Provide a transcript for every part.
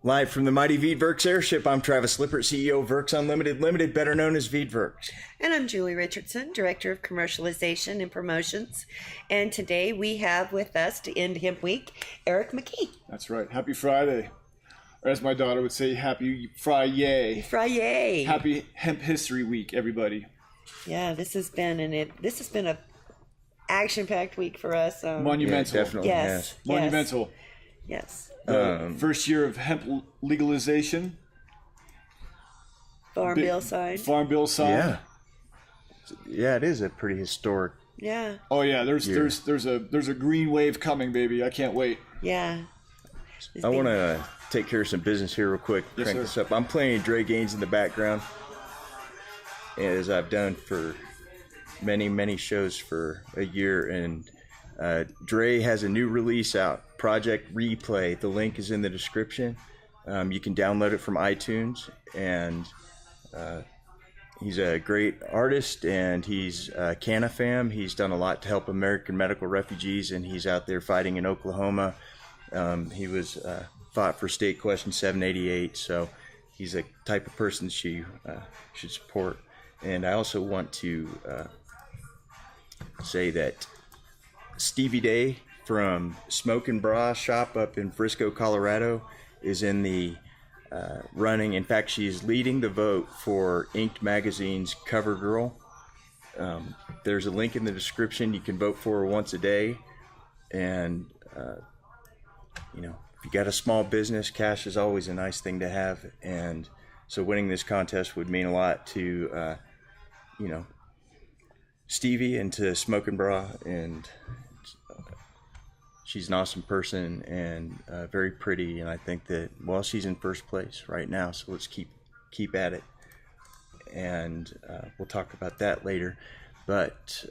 Live from the Mighty Veedverks Airship, I'm Travis Lippert, CEO of Verks Unlimited Limited, better known as Veedverks. And I'm Julie Richardson, Director of Commercialization and Promotions. And today we have with us, to end Hemp Week, Eric McKee. That's right. Happy Friday. Or as my daughter would say, happy Fry-yay. Fry-yay. Happy Hemp History Week, everybody. Yeah, this has been a action-packed week for us. Monumental. Yeah, definitely. Yes. Monumental. Yes. First year of hemp legalization. Farm bill signed. Farm bill signed. Yeah, it is a pretty historic. Yeah. Oh yeah, there's a green wave coming, baby. I can't wait. Yeah. I want to take care of some business here real quick. Yes, Crank sir. this up. I'm playing Dre Gaines in the background, as I've done for many shows for a year, and Dre has a new release out, Project Replay. The link is in the description. You can download it from iTunes, and he's a great artist, and he's Canafam. He's done a lot to help American medical refugees, and he's out there fighting in Oklahoma. He was fought for State Question 788, so he's a type of person that you should support. And I also want to say that Ste-v Day from Smok and Bra shop up in Frisco, Colorado is in the running. In fact, she's leading the vote for Inked Magazine's Covergirl. There's a link in the description. You can vote for her once a day. And, if you got a small business, cash is always a nice thing to have. And so winning this contest would mean a lot to, Ste-v and to Smok and Bra. And she's an awesome person and very pretty, and I think that, well, she's in first place right now, so let's keep at it. And we'll talk about that later. But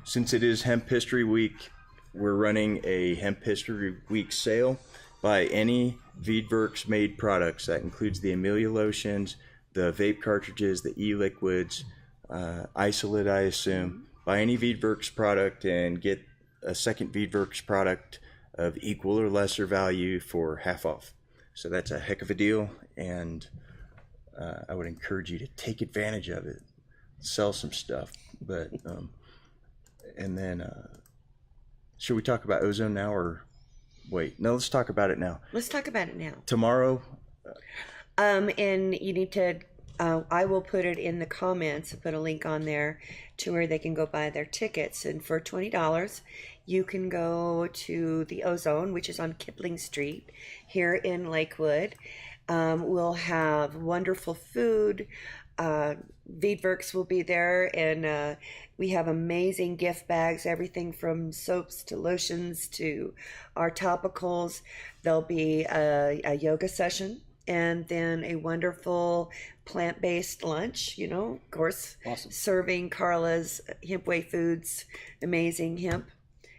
since it is Hemp History Week, we're running a Hemp History Week sale. Buy any Veedverks made products. That includes the Amelia lotions, the vape cartridges, the e-liquids, isolate, I assume. Buy any Veedverks product and get a second Veedverks product of equal or lesser value for half off. So that's a heck of a deal, and I would encourage you to take advantage of it. Sell some stuff, but and then should we talk about ozone now, or wait? No, let's talk about it now. Let's talk about it now. Tomorrow. And you need to, I will put it in the comments, put a link on there to where they can go buy their tickets. And for $20, you can go to the Ozone, which is on Kipling Street here in Lakewood. We'll have wonderful food. Veedverks will be there, and we have amazing gift bags, everything from soaps to lotions to our topicals. There'll be a yoga session, and then a wonderful plant-based lunch, of course. Awesome. Serving Carla's Hemp Way Foods, amazing hemp.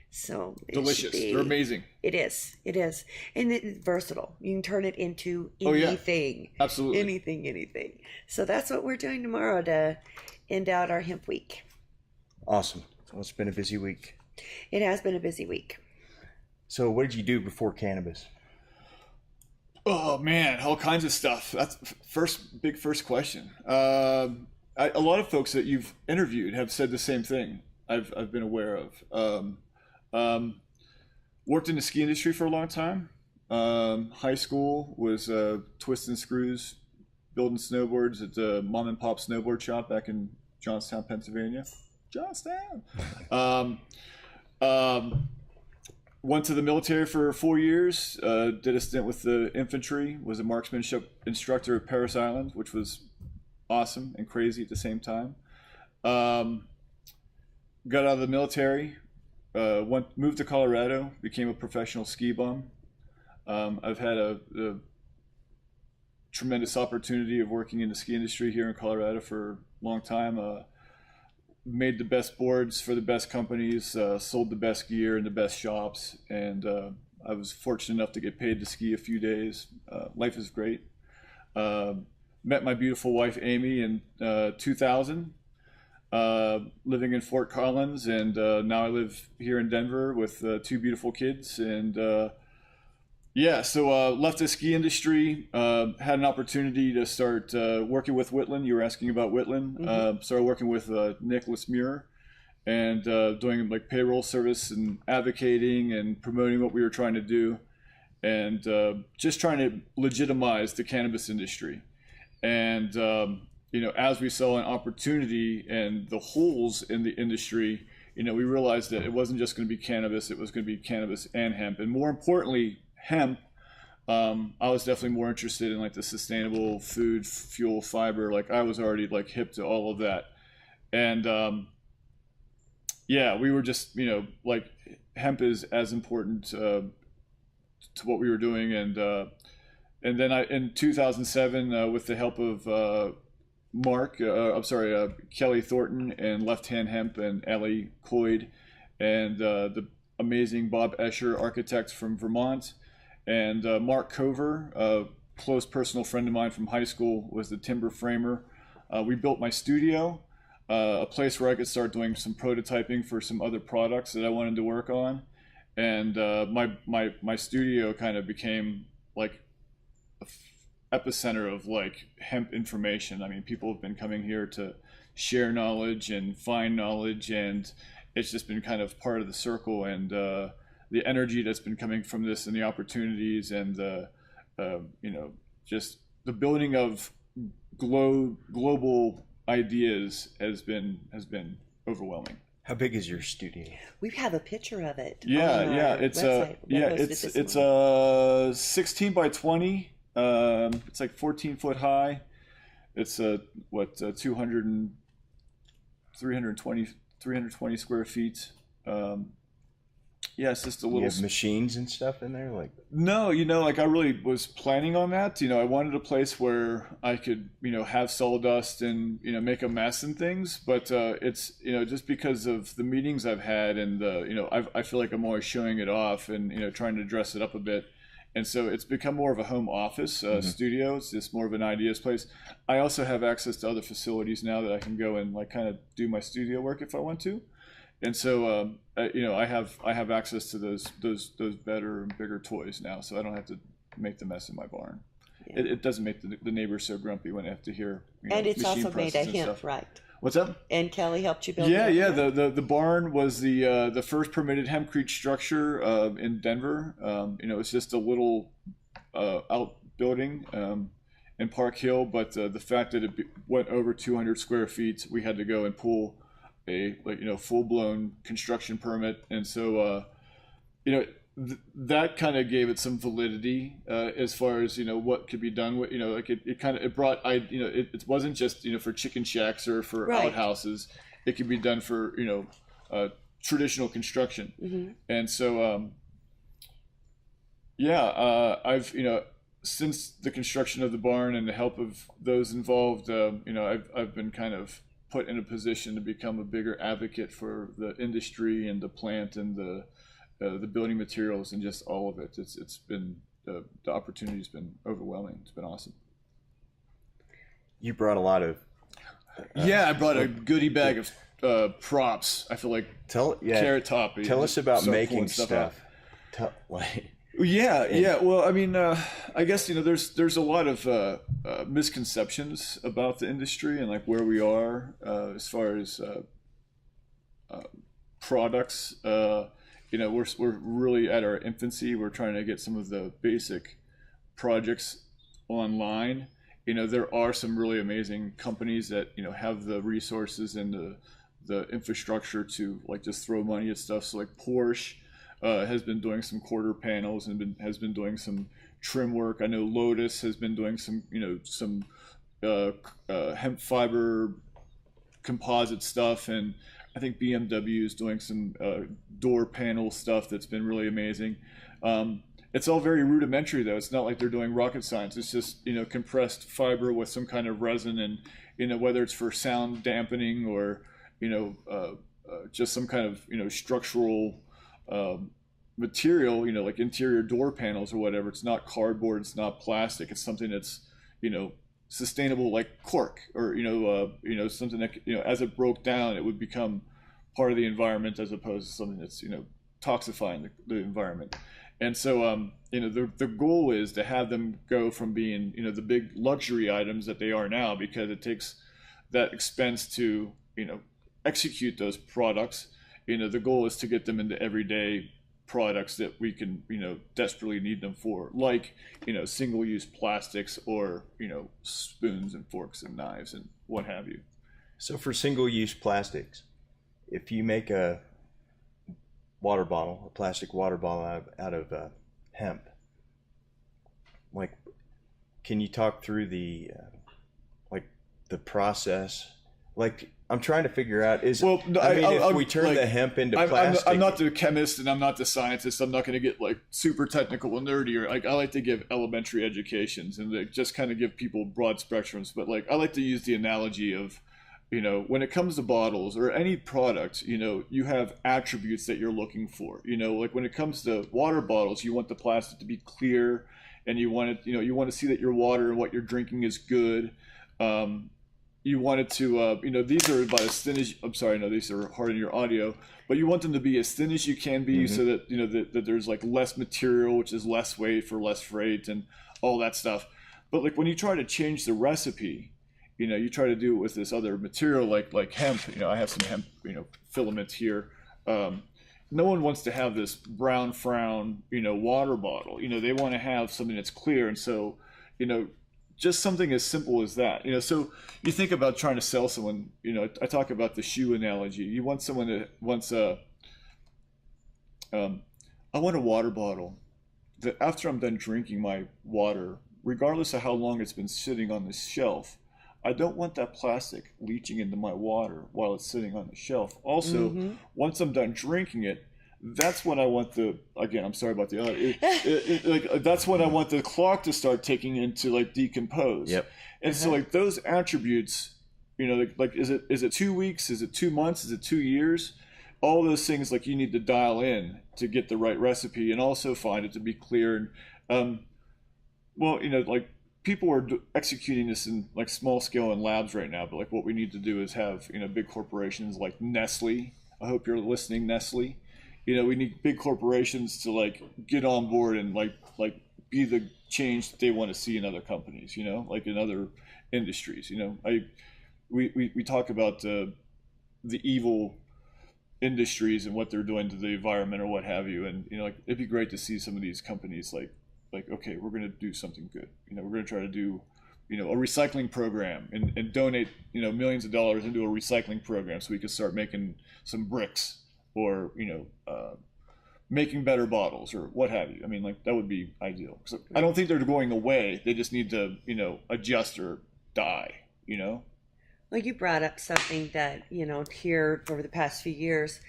So Delicious. They're amazing. It is. And it's versatile. You can turn it into Oh, yeah. anything. Absolutely. Anything. So that's what we're doing tomorrow to end out our hemp week. Awesome. Well, it's been a busy week. It has been a busy week. So what did you do before cannabis? Oh man, all kinds of stuff. That's big first question. A lot of folks that you've interviewed have said the same thing. I've been aware of. Worked in the ski industry for a long time. High school was twisting screws, building snowboards at the mom and pop snowboard shop back in Johnstown, Pennsylvania. Went to the military for 4 years, did a stint with the infantry, was a marksmanship instructor at Parris Island, which was awesome and crazy at the same time. Got out of the military, moved to Colorado, became a professional ski bum. I've had a tremendous opportunity of working in the ski industry here in Colorado for a long time. Made the best boards for the best companies, sold the best gear in the best shops, and I was fortunate enough to get paid to ski a few days. Life is great. Met my beautiful wife Amy in 2000, living in Fort Collins, and now I live here in Denver with 2 beautiful kids, and Yeah, so left the ski industry, had an opportunity to start working with Whitland. You were asking about Whitland. Started working with Nicholas Muir and doing like payroll service and advocating and promoting what we were trying to do, and just trying to legitimize the cannabis industry. And as we saw an opportunity and the holes in the industry, we realized that it wasn't just going to be cannabis; it was going to be cannabis and hemp, and more importantly, hemp. I was definitely more interested in like the sustainable food, fuel, fiber. Like I was already like hip to all of that, and we were just like hemp is as important to what we were doing, and then in 2007 with the help of Kelly Thornton and Left Hand Hemp and Ellie Coyd and the amazing Bob Escher, architect from Vermont. And Mark Cover, a close personal friend of mine from high school, was the timber framer. We built my studio, a place where I could start doing some prototyping for some other products that I wanted to work on. And my studio kind of became like an epicenter of like hemp information. I mean, people have been coming here to share knowledge and find knowledge, and it's just been kind of part of the circle. And the energy that's been coming from this and the opportunities and the just the building of global ideas has been overwhelming. How big is your studio? We have a picture of it. It's a 16 by 20. It's like 14 foot high. It's 320 square feet. It's just a little. You have machines and stuff in there, like. No, like I really was planning on that. I wanted a place where I could, have sawdust and make a mess and things. But it's just because of the meetings I've had and I feel like I'm always showing it off and trying to dress it up a bit, and so it's become more of a home office studio. It's just more of an ideas place. I also have access to other facilities now that I can go and like kind of do my studio work if I want to. And so, I have access to those better and bigger toys now, so I don't have to make the mess in my barn. Yeah. It doesn't make the neighbors so grumpy when they have to hear. And it's also made a hemp, right? What's up? And Kelly helped you build. Yeah. The barn was the first permitted hempcrete structure in Denver. It's just a little outbuilding in Park Hill, but the fact that it went over 200 square feet, we had to go and pull a full-blown construction permit, and so that kind of gave it some validity as far as what could be done with it brought it wasn't just for chicken shacks or for outhouses. It could be done for traditional construction. And so I've since the construction of the barn and the help of those involved, I've been kind of put in a position to become a bigger advocate for the industry and the plant and the building materials and just all of it. It's been the opportunity's been overwhelming. It's been awesome. You brought a lot of I brought a goodie bag of props. I feel like Carrot Top. Tell us about making stuff. Well, I mean, I guess there's a lot of misconceptions about the industry and like where we are as far as products. We're really at our infancy. We're trying to get some of the basic projects online. There are some really amazing companies that have the resources and the infrastructure to like just throw money at stuff. So like Porsche has been doing some quarter panels and has been doing some trim work. I know Lotus has been doing some hemp fiber composite stuff, and I think BMW is doing some door panel stuff that's been really amazing. It's all very rudimentary though. It's not like they're doing rocket science. It's just compressed fiber with some kind of resin, and whether it's for sound dampening or just some kind of structural material, like interior door panels or whatever. It's not cardboard, it's not plastic, it's something that's sustainable, like cork, or something that as it broke down it would become part of the environment, as opposed to something that's toxifying the environment. And so, the goal is to have them go from being, the big luxury items that they are now, because it takes that expense to, execute those products. The goal is to get them into everyday products that we can, desperately need them for, like, single-use plastics, or, spoons and forks and knives and what have you. So for single-use plastics, if you make a water bottle, a plastic water bottle out of hemp, like, can you talk through the the process? Like, I'm trying to figure out, if we turn the hemp into plastic. I'm not the chemist and I'm not the scientist. I'm not going to get like super technical and nerdy. Or I like to give elementary educations and just kind of give people broad spectrums. But like, I like to use the analogy of, when it comes to bottles or any product, you have attributes that you're looking for. Like when it comes to water bottles, you want the plastic to be clear, and you want it, you want to see that your water and what you're drinking is good. You want it to, these are about as thin as, I'm sorry, no, these are hard in your audio, but you want them to be as thin as you can be, so that, that there's like less material, which is less weight for less freight and all that stuff. But like when you try to change the recipe, you try to do it with this other material like hemp. I have some hemp, filaments here. No one wants to have this brown frown, water bottle. They want to have something that's clear. And so, just something as simple as that. So you think about trying to sell someone, I talk about the shoe analogy. You want someone that wants I want a water bottle that after I'm done drinking my water, regardless of how long it's been sitting on the shelf, I don't want that plastic leaching into my water while it's sitting on the shelf. Also, once I'm done drinking it, that's when I want again, I'm sorry about the other, that's when I want the clock to start taking into like decompose. Yep. And so like those attributes, like is it 2 weeks? Is it 2 months? Is it 2 years? All those things like you need to dial in to get the right recipe, and also find it to be clear. And, like people are executing this in like small scale in labs right now, but like what we need to do is have, big corporations like Nestle. I hope you're listening, Nestle. We need big corporations to like get on board and like be the change that they want to see in other companies, like in other industries. We talk about the evil industries and what they're doing to the environment or what have you, and like it'd be great to see some of these companies like okay, we're going to do something good. We're going to try to do a recycling program and donate millions of dollars into a recycling program so we can start making some bricks, or making better bottles or what have you. I mean, like that would be ideal. So I don't think they're going away. They just need to adjust or die. Well, you brought up something that here over the past few years,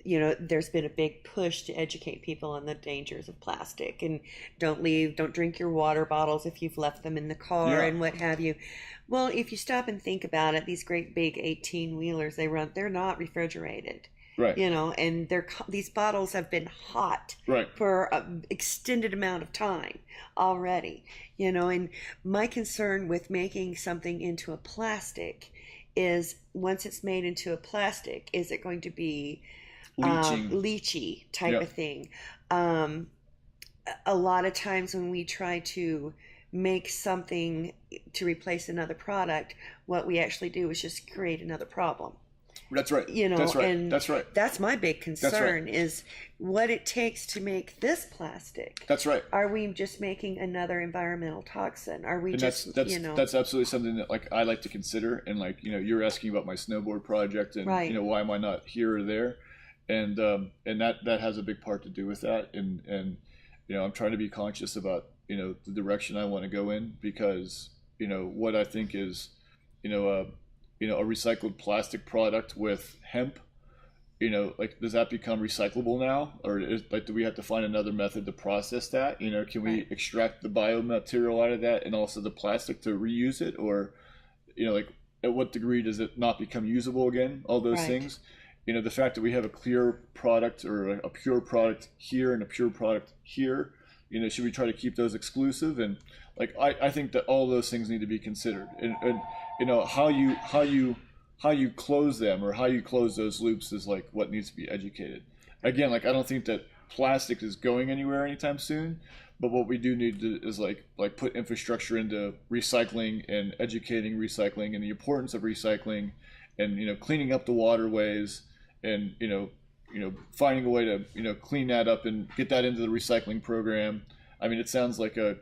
there's been a big push to educate people on the dangers of plastic, and don't drink your water bottles if you've left them in the car and what have you. Well, if you stop and think about it, these great big 18-wheelers they're not refrigerated. Right. And these bottles have been hot for an extended amount of time already. And my concern with making something into a plastic is, once it's made into a plastic, is it going to be leachy type of thing? A lot of times when we try to make something to replace another product, what we actually do is just create another problem. That's right. That's right. And that's right. That's my big concern, is what it takes to make this plastic. That's right. Are we just making another environmental toxin? Are we that's absolutely something that like I like to consider. And like, you're asking about my snowboard project and why am I not here or there? And that has a big part to do with that. And I'm trying to be conscious about, the direction I want to go in, because, what I think is, a recycled plastic product with hemp, like, does that become recyclable now? Or do we have to find another method to process that? Can we extract the biomaterial out of that and also the plastic to reuse it? Or, like, at what degree does it not become usable again? All those things. The fact that we have a clear product or a pure product here and a pure product here, should we try to keep those exclusive? And like, I think that all those things need to be considered. And how you close them, or how you close those loops, is like what needs to be educated. again, like I don't think that plastic is going anywhere anytime soon. But what we do need to is like put infrastructure into recycling and educating recycling and the importance of recycling, and cleaning up the waterways, and finding a way to clean that up and get that into the recycling program. I mean, it sounds like a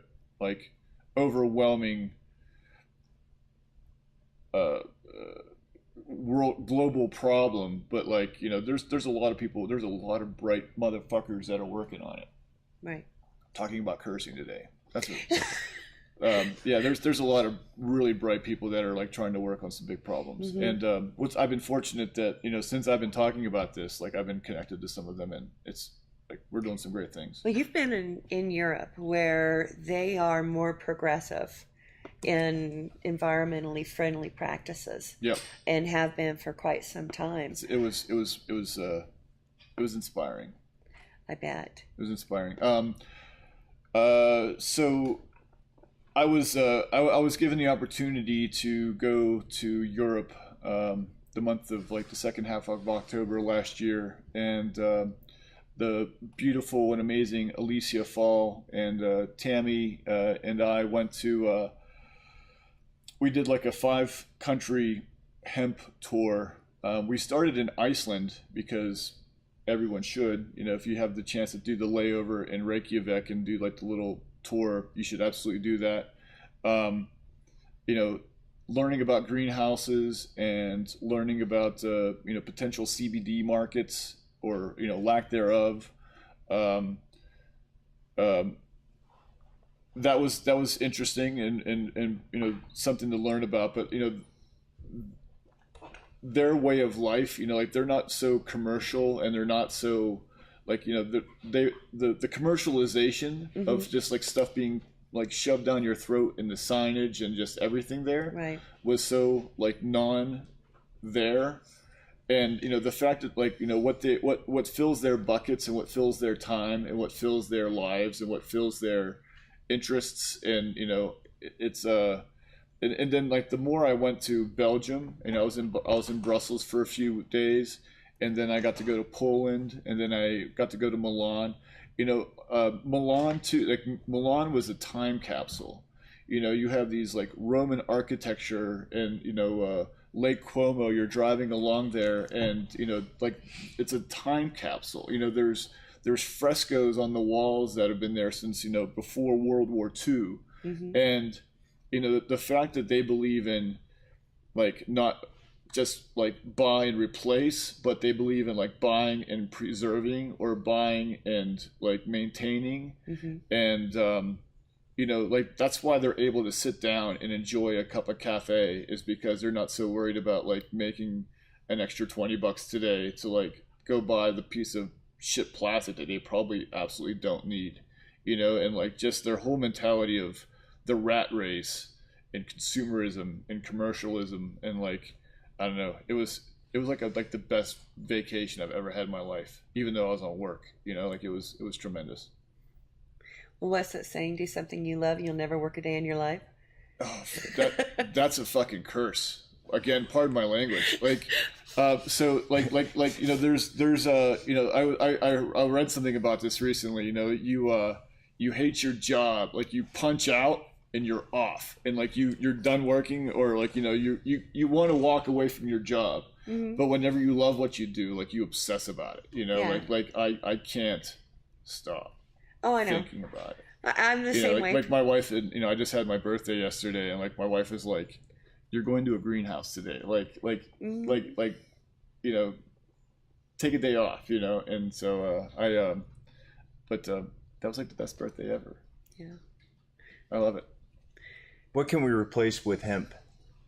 overwhelming global problem, but there's a lot of people, there's a lot of bright motherfuckers that are working on it. Right. Talking about cursing today. That's what, yeah. There's a lot of really bright people that are like trying to work on some big problems, and I've been fortunate that since I've been talking about this, like I've been connected to some of them, and it's like we're doing some great things. Well, you've been in Europe where they are more progressive in environmentally friendly practices. Yep. And have been for quite some time. It was inspiring. I bet. It was inspiring. So I was given the opportunity to go to Europe the month of the second half of October last year, and the beautiful and amazing Alicia Fall and Tammy and I went to we did like a 5-country hemp tour. We started in Iceland because everyone should, if you have the chance to do the layover in Reykjavik and do like the little tour, you should absolutely do that. Learning about greenhouses and learning about potential CBD markets or lack thereof. That was interesting and something to learn about, but their way of life, they're not so commercial, and they're not so the commercialization of just like stuff being like shoved down your throat in the signage and just everything there was so like there. And the fact that what fills their buckets and what fills their time and what fills their lives and what fills their interests, and it's and then the more I went to Belgium, and I was in Brussels for a few days, and then I got to go to Poland, and then I got to go to Milan. Milan too. Milan was a time capsule. You have these Roman architecture, and Lake Como. You're driving along there, and it's a time capsule. There's frescoes on the walls that have been there since before World War II, and the fact that they believe in not just buy and replace, but they believe in buying and preserving, or buying and maintaining, and that's why they're able to sit down and enjoy a cup of cafe, is because they're not so worried about making an extra $20 today to go buy the piece of shit plastic that they probably absolutely don't need, and just their whole mentality of the rat race and consumerism and commercialism, and I don't know, it was the best vacation I've ever had in my life, even though I was on work, it was tremendous. Well, what's that saying? Do something you love, you'll never work a day in your life. Oh, that's a fucking curse. Again, pardon my language. So there's I read something about this recently. You hate your job, you punch out and you're off, and you're done working, or you want to walk away from your job, but whenever you love what you do, you obsess about it. I can't stop. Oh, I know. Thinking about it. I'm the same way. My wife, and I just had my birthday yesterday, and my wife is like, "You're going to a greenhouse today, take a day off, And so but that was the best birthday ever. Yeah, I love it. What can we replace with hemp?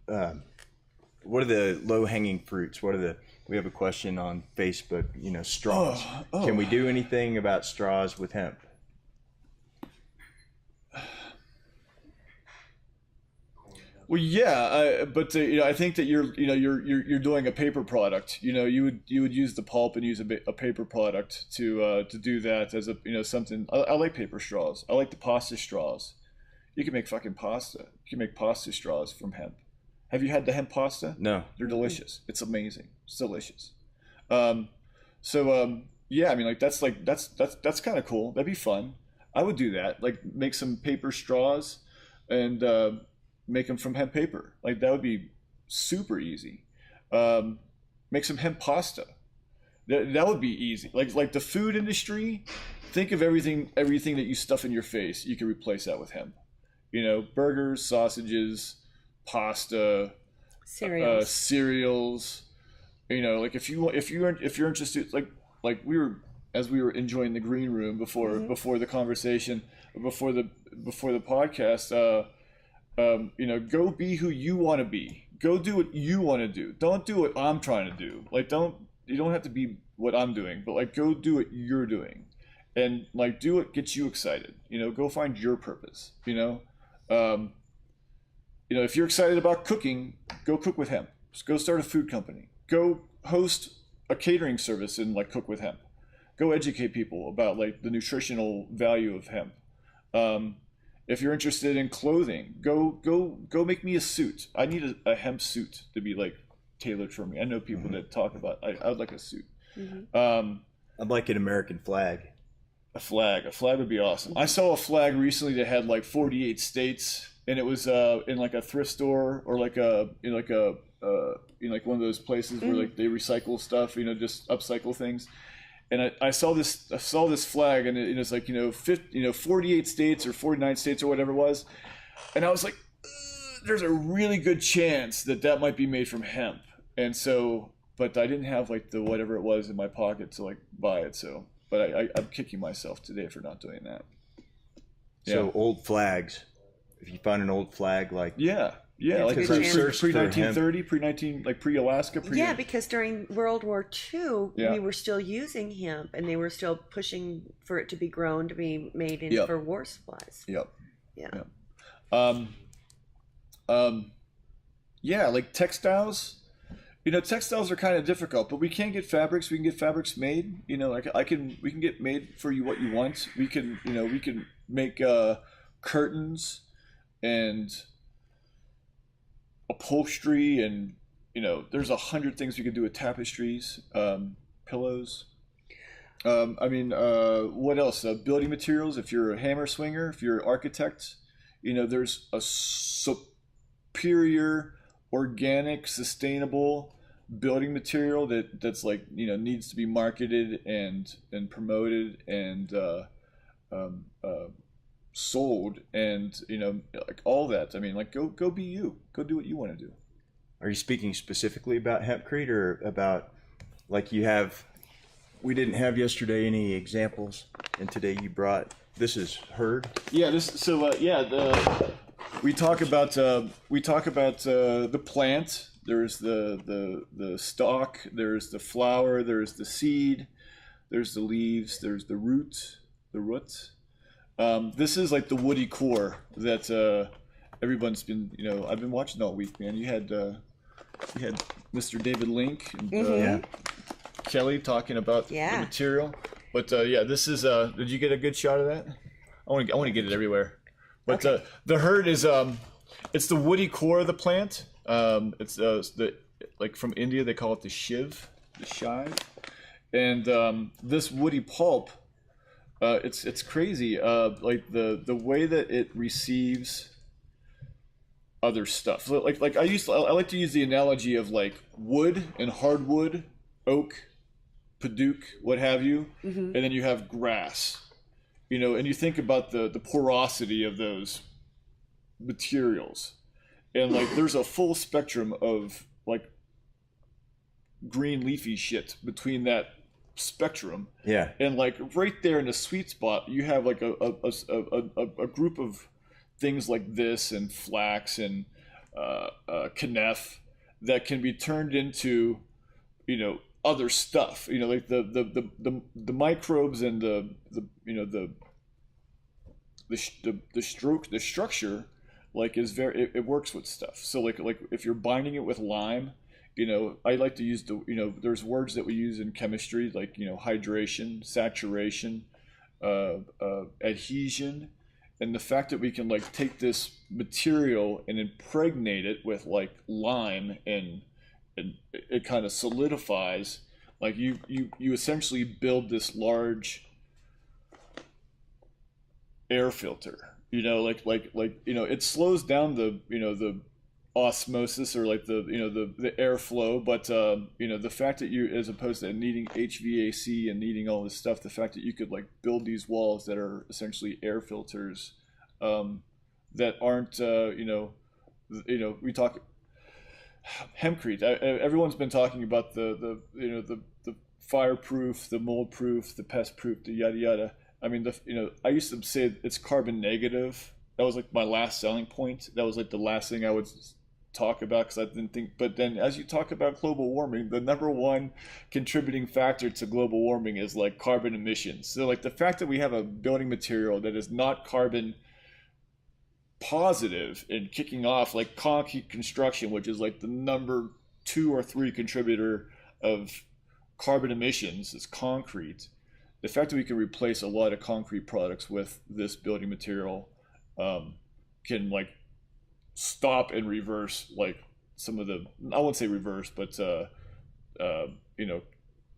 What are the low-hanging fruits? We have a question on Facebook, straws. Can we do anything about straws with hemp? Well, yeah, but I think that you're doing a paper product. You would use the pulp and use a paper product to do that as something. I like paper straws. I like the pasta straws. You can make fucking pasta. You can make pasta straws from hemp. Have you had the hemp pasta? No. They're delicious. It's amazing. It's delicious. yeah, I mean, like that's kind of cool. That'd be fun. I would do that. Like make some paper straws and make them from hemp paper. Like that would be super easy. Um, Make some hemp pasta. That would be easy. Like the food industry, think of everything that you stuff in your face. You can replace that with hemp. You know, burgers, sausages, pasta, cereals. You know, like if you're interested, like we were enjoying the green room before the conversation, before the podcast. You know, go be who you want to be. Go do what you want to do. Don't do what I'm trying to do. Like you don't have to be what I'm doing, but like go do what you're doing, and like do what gets you excited. You know, go find your purpose. You know, if you're excited about cooking, go cook with hemp. Just go start a food company. Go host a catering service and like cook with hemp. Go educate people about like the nutritional value of hemp. If you're interested in clothing, go make me a suit. I need a hemp suit to be like tailored for me. I know people that talk about I would like a suit. I'd like an American flag. A flag would be awesome. I saw a flag recently that had like 48 states, and it was in like a thrift store or like like one of those places where like they recycle stuff, just upcycle things. And I saw this flag, and it's like 48 states or 49 states or whatever it was, and I was like, there's a really good chance that might be made from hemp. And so, but I didn't have like the whatever it was in my pocket to like buy it. So, but I'm kicking myself today for not doing that. So old flags, if you find an old flag, like like pre-1930, pre-Alaska. Because during World War II, we were still using hemp, and they were still pushing for it to be grown to be made for war supplies. Like textiles. Textiles are kind of difficult, but we can get fabrics. We can get fabrics made. We can get made for you what you want. We can make curtains and upholstery, and there's 100 things we could do with tapestries, pillows. What else? Building materials. If you're a hammer swinger, if you're an architect, there's a superior, organic, sustainable building material that's like needs to be marketed and promoted and sold, and like all that. I mean, like go be you. Go do what you want to do. Are you speaking specifically about hempcrete, or about like we didn't have yesterday any examples, and today you brought, this is herd? Yeah, we talk about the plant. There's the stalk, there's the flower, there's the seed, there's the leaves, there's the root. This is like the woody core that everyone's been, I've been watching all week, man. You had Mr. David Link and Kelley talking about the material. But this is this you get a good shot of that? I want to get it everywhere. But the herd is it's the woody core of the plant. It's like from India they call it the shiv, and this woody pulp. It's crazy. Like the way that it receives other stuff. Like I like to use the analogy of like wood and hardwood, oak, padauk, what have you, and then you have grass. And you think about the porosity of those materials, and like there's a full spectrum of like green leafy shit between that spectrum. And like right there in the sweet spot, you have like a group of things like this and flax and kennef that can be turned into other stuff, like the microbes and the structure, like is very, it works with stuff. So like if you're binding it with lime, I like to use there's words that we use in chemistry, like hydration, saturation, adhesion, and the fact that we can like take this material and impregnate it with like lime, and it kind of solidifies Like you essentially build this large air filter, it slows down the osmosis, or like the airflow, but the fact that you, as opposed to needing HVAC and needing all this stuff, the fact that you could like build these walls that are essentially air filters, that aren't we talk hempcrete. Everyone's been talking about the fireproof, the mold proof, the pest proof, the yada yada. I mean, I used to say it's carbon negative. That was like my last selling point. That was like the last thing I would talk about, because I didn't think. But then, as you talk about global warming, the number one contributing factor to global warming is like carbon emissions. So like the fact that we have a building material that is not carbon positive and kicking off, like concrete construction, which is like the number 2 or 3 contributor of carbon emissions, is concrete. The fact that we can replace a lot of concrete products with this building material can like stop and reverse like some of the, I won't say reverse, but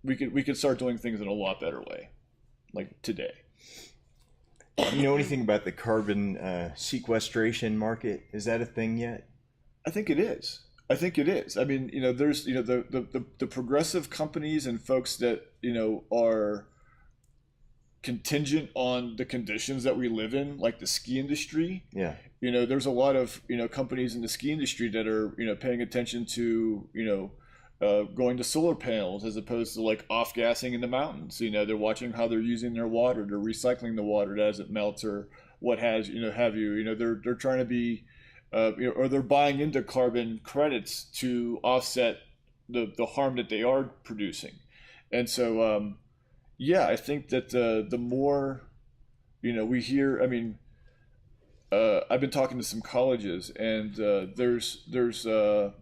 we could start doing things in a lot better way, like today. You know anything about the carbon sequestration market? Is that a thing yet? I think it is. I mean, there's the progressive companies and folks that are contingent on the conditions that we live in, like the ski industry. Yeah. There's a lot of companies in the ski industry that are paying attention to going to solar panels as opposed to like off gassing in the mountains. They're watching how they're using their water, they're recycling the water as it melts or what have you. They're trying to be or they're buying into carbon credits to offset the harm that they are producing. And so I think that the more we hear, I mean, I've been talking to some colleges, and there's the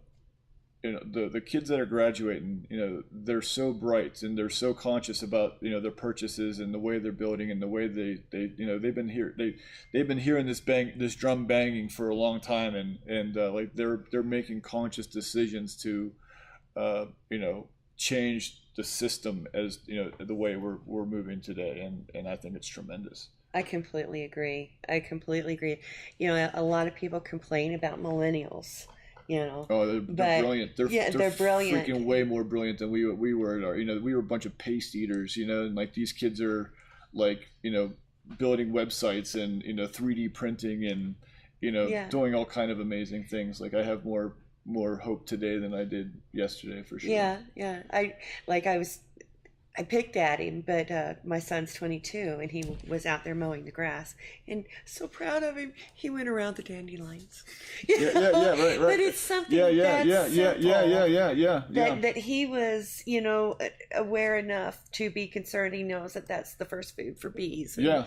kids that are graduating, they're so bright and they're so conscious about their purchases and the way they're building and the way they've been hearing this drum banging for a long time, and like they're making conscious decisions to change the system as the way we're moving today, and I think it's tremendous. I completely agree. A lot of people complain about millennials. Oh, they're brilliant. They're brilliant. Freaking way more brilliant than we were. We were a bunch of paste eaters. And like these kids are like building websites and 3D printing and doing all kind of amazing things. Like I have more hope today than I did yesterday, for sure. Yeah. I picked at him, but my son's 22, and he was out there mowing the grass, and so proud of him. He went around the dandelions. Right. But it's something that he was, aware enough to be concerned. He knows that that's the first food for bees. And,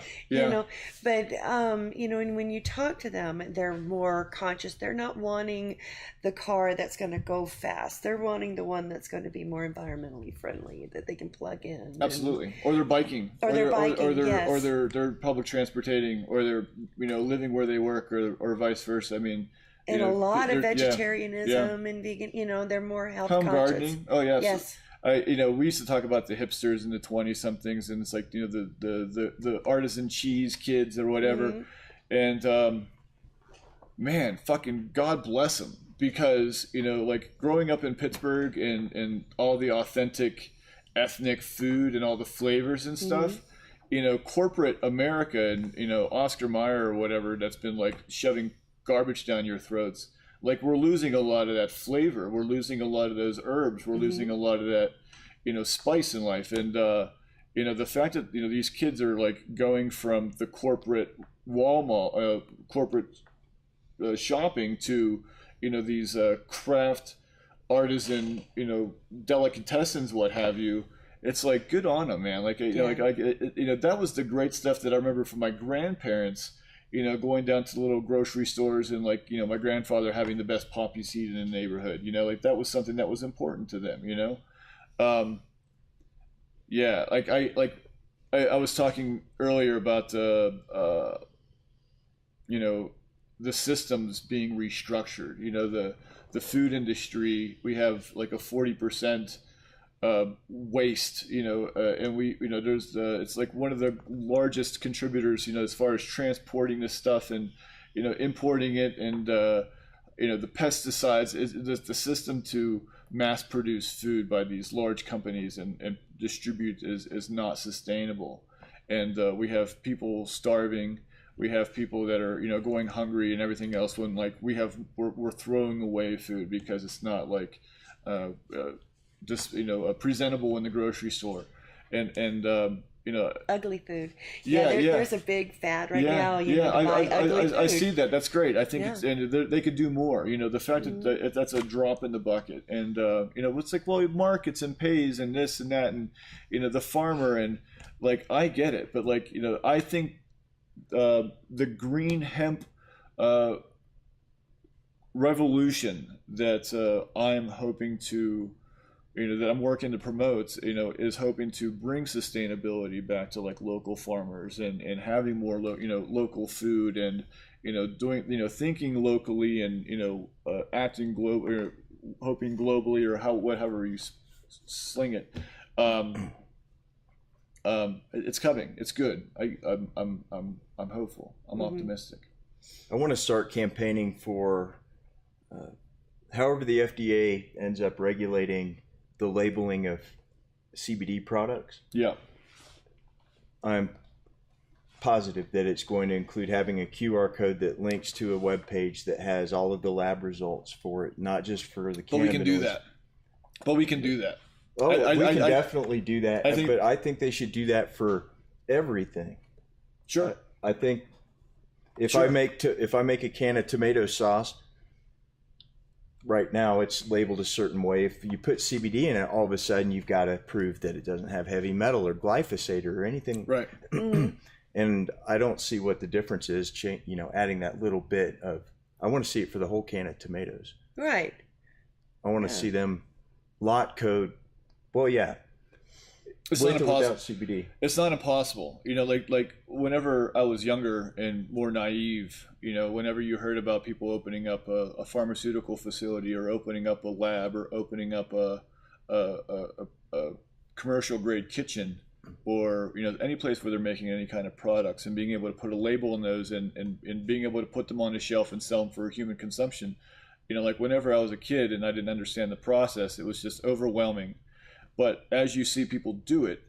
But and when you talk to them, they're more conscious. They're not wanting the car that's going to go fast. They're wanting the one that's going to be more environmentally friendly, that they can plug in. Absolutely. Or they're biking. Or they're public transportating, or they're living where they work, or vice versa. I mean, and a lot of vegetarianism and vegan. They're more health conscious. Gardening. Oh yes. We used to talk about the hipsters and the 20-somethings, and it's like the artisan cheese kids or whatever, and man, fucking God bless them, because like growing up in Pittsburgh and all the authentic ethnic food and all the flavors and stuff, corporate America and Oscar Mayer or whatever, that's been like shoving garbage down your throats. Like we're losing a lot of that flavor. We're losing a lot of those herbs. We're losing a lot of that, spice in life. And the fact that these kids are like going from the corporate Walmart, corporate shopping to these craft artisan, delicatessens, what have you. It's like, good on them, man. Like, that was the great stuff that I remember from my grandparents, going down to the little grocery stores and like, my grandfather having the best poppy seed in the neighborhood, like that was something that was important to them, I was talking earlier about, the systems being restructured, the food industry. We have like a 40% waste, and we, there's it's like one of the largest contributors, as far as transporting this stuff and, importing it, and, the pesticides, is the system to mass produce food by these large companies and distribute is not sustainable. And we have people starving. We have people that are, going hungry and everything else, when like we're throwing away food because it's not like just presentable in the grocery store, and ugly food. Yeah, there's a big fad right now. I see that. That's great. I think it's, and they could do more. The fact that that's a drop in the bucket, and it's like, well, markets and pays and this and that, and the farmer, and like, I get it, but like, I think the green hemp revolution that I'm hoping to, that I'm working to promote, is hoping to bring sustainability back to like local farmers, and having more local food, and doing, thinking locally, and acting globally, or hoping globally, or whatever you sling it. It's coming. It's good. I'm hopeful. I'm optimistic. I want to start campaigning for, however the FDA ends up regulating the labeling of CBD products. Yeah. I'm positive that it's going to include having a QR code that links to a web page that has all of the lab results for it, not just for the cannabinoids. But we can do that. Oh, we can definitely do that, but I think they should do that for everything. Sure. I think if I make a can of tomato sauce, right now it's labeled a certain way. If you put CBD in it, all of a sudden you've got to prove that it doesn't have heavy metal or glyphosate or anything. Right. And I don't see what the difference is. Adding that little bit of, I want to see it for the whole can of tomatoes. Right. I want to see them lot code. Well, yeah. It's not impossible. Without CBD. It's not impossible. Like whenever I was younger and more naive, whenever you heard about people opening up a pharmaceutical facility, or opening up a lab, or opening up a commercial grade kitchen, or any place where they're making any kind of products, and being able to put a label on those, and being able to put them on the shelf and sell them for human consumption, like whenever I was a kid and I didn't understand the process, it was just overwhelming. But as you see people do it,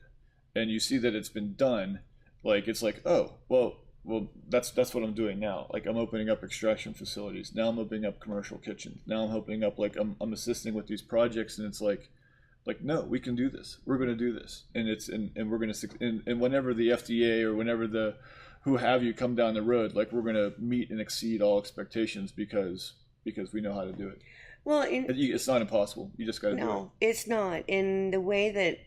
and you see that it's been done, like, it's like, oh, well, that's what I'm doing now. Like, I'm opening up extraction facilities. Now I'm opening up commercial kitchens. Now I'm opening up, like, I'm assisting with these projects, and it's like, no, we can do this. We're going to do this, and we're going to, and whenever the FDA or whenever the who have you come down the road, like, we're going to meet and exceed all expectations because we know how to do it. Well, it's not impossible. You just got to do it. No, it's not. And the way that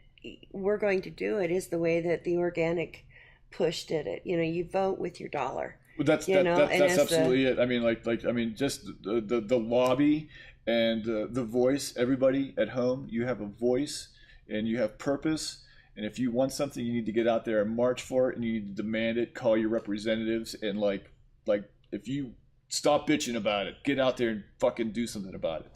we're going to do it is the way that the organic push did it. You vote with your dollar. Well, that's absolutely it. I mean, just the lobby and the voice. Everybody at home, you have a voice and you have purpose. And if you want something, you need to get out there and march for it, and you need to demand it. Call your representatives, and like if you stop bitching about it, get out there and fucking do something about it.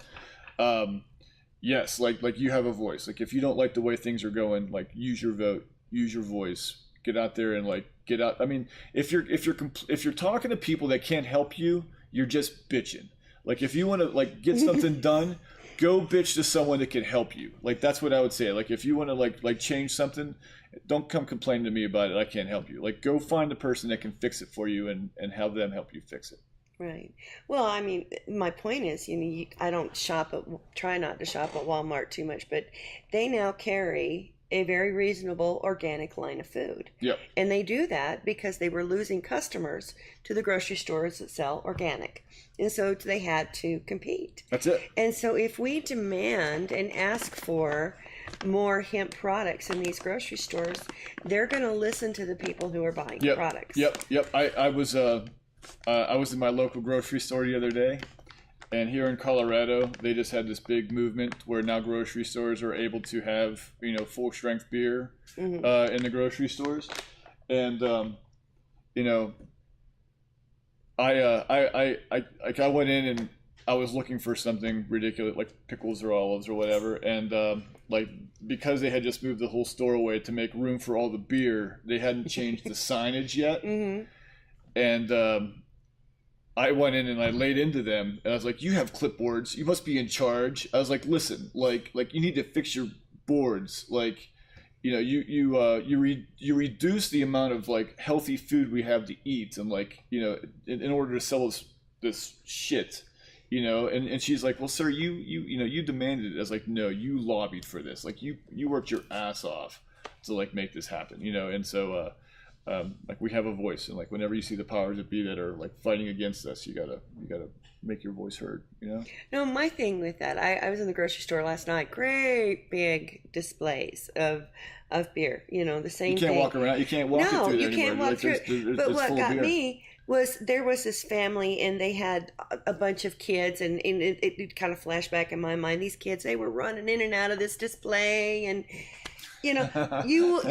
Yes, like you have a voice. Like, if you don't like the way things are going, like, use your vote, use your voice, get out there and get out. I mean, if you're talking to people that can't help you, you're just bitching. Like, if you want to get something done, go bitch to someone that can help you. Like, that's what I would say. Like, if you want to like change something, don't come complain to me about it. I can't help you. Like, go find the person that can fix it for you, and have them help you fix it. Right. Well, I mean, my point is, I don't try not to shop at Walmart too much, but they now carry a very reasonable organic line of food. Yep. And they do that because they were losing customers to the grocery stores that sell organic. And so they had to compete. That's it. And so if we demand and ask for more hemp products in these grocery stores, they're going to listen to the people who are buying products. Yep. I was in my local grocery store the other day, and here in Colorado, they just had this big movement where now grocery stores are able to have, full strength beer in the grocery stores. And I went in and I was looking for something ridiculous, like pickles or olives or whatever, and like because they had just moved the whole store away to make room for all the beer, they hadn't changed the signage yet. Mm-hmm. And I went in and I laid into them, and I was like, "You have clipboards. You must be in charge." I was like, "Listen, like you need to fix your boards. Like, you know, you reduce the amount of like healthy food we have to eat, and like, you know, in order to sell this shit." You know, and she's like, "Well, sir, you demanded it." I was like, "No, you lobbied for this. Like you worked your ass off to like make this happen." You know, and so like we have a voice, and like whenever you see the powers that be that are like fighting against us, you gotta make your voice heard. You know. No, my thing with that, I was in the grocery store last night. Great big displays of beer. You know, the same. You can't thing. Walk around. You can't walk through it anymore. No, you can't walk like, through it. But what got me was there was this family, and they had a bunch of kids, and it kind of flashed back in my mind. These kids, they were running in and out of this display, and you know, you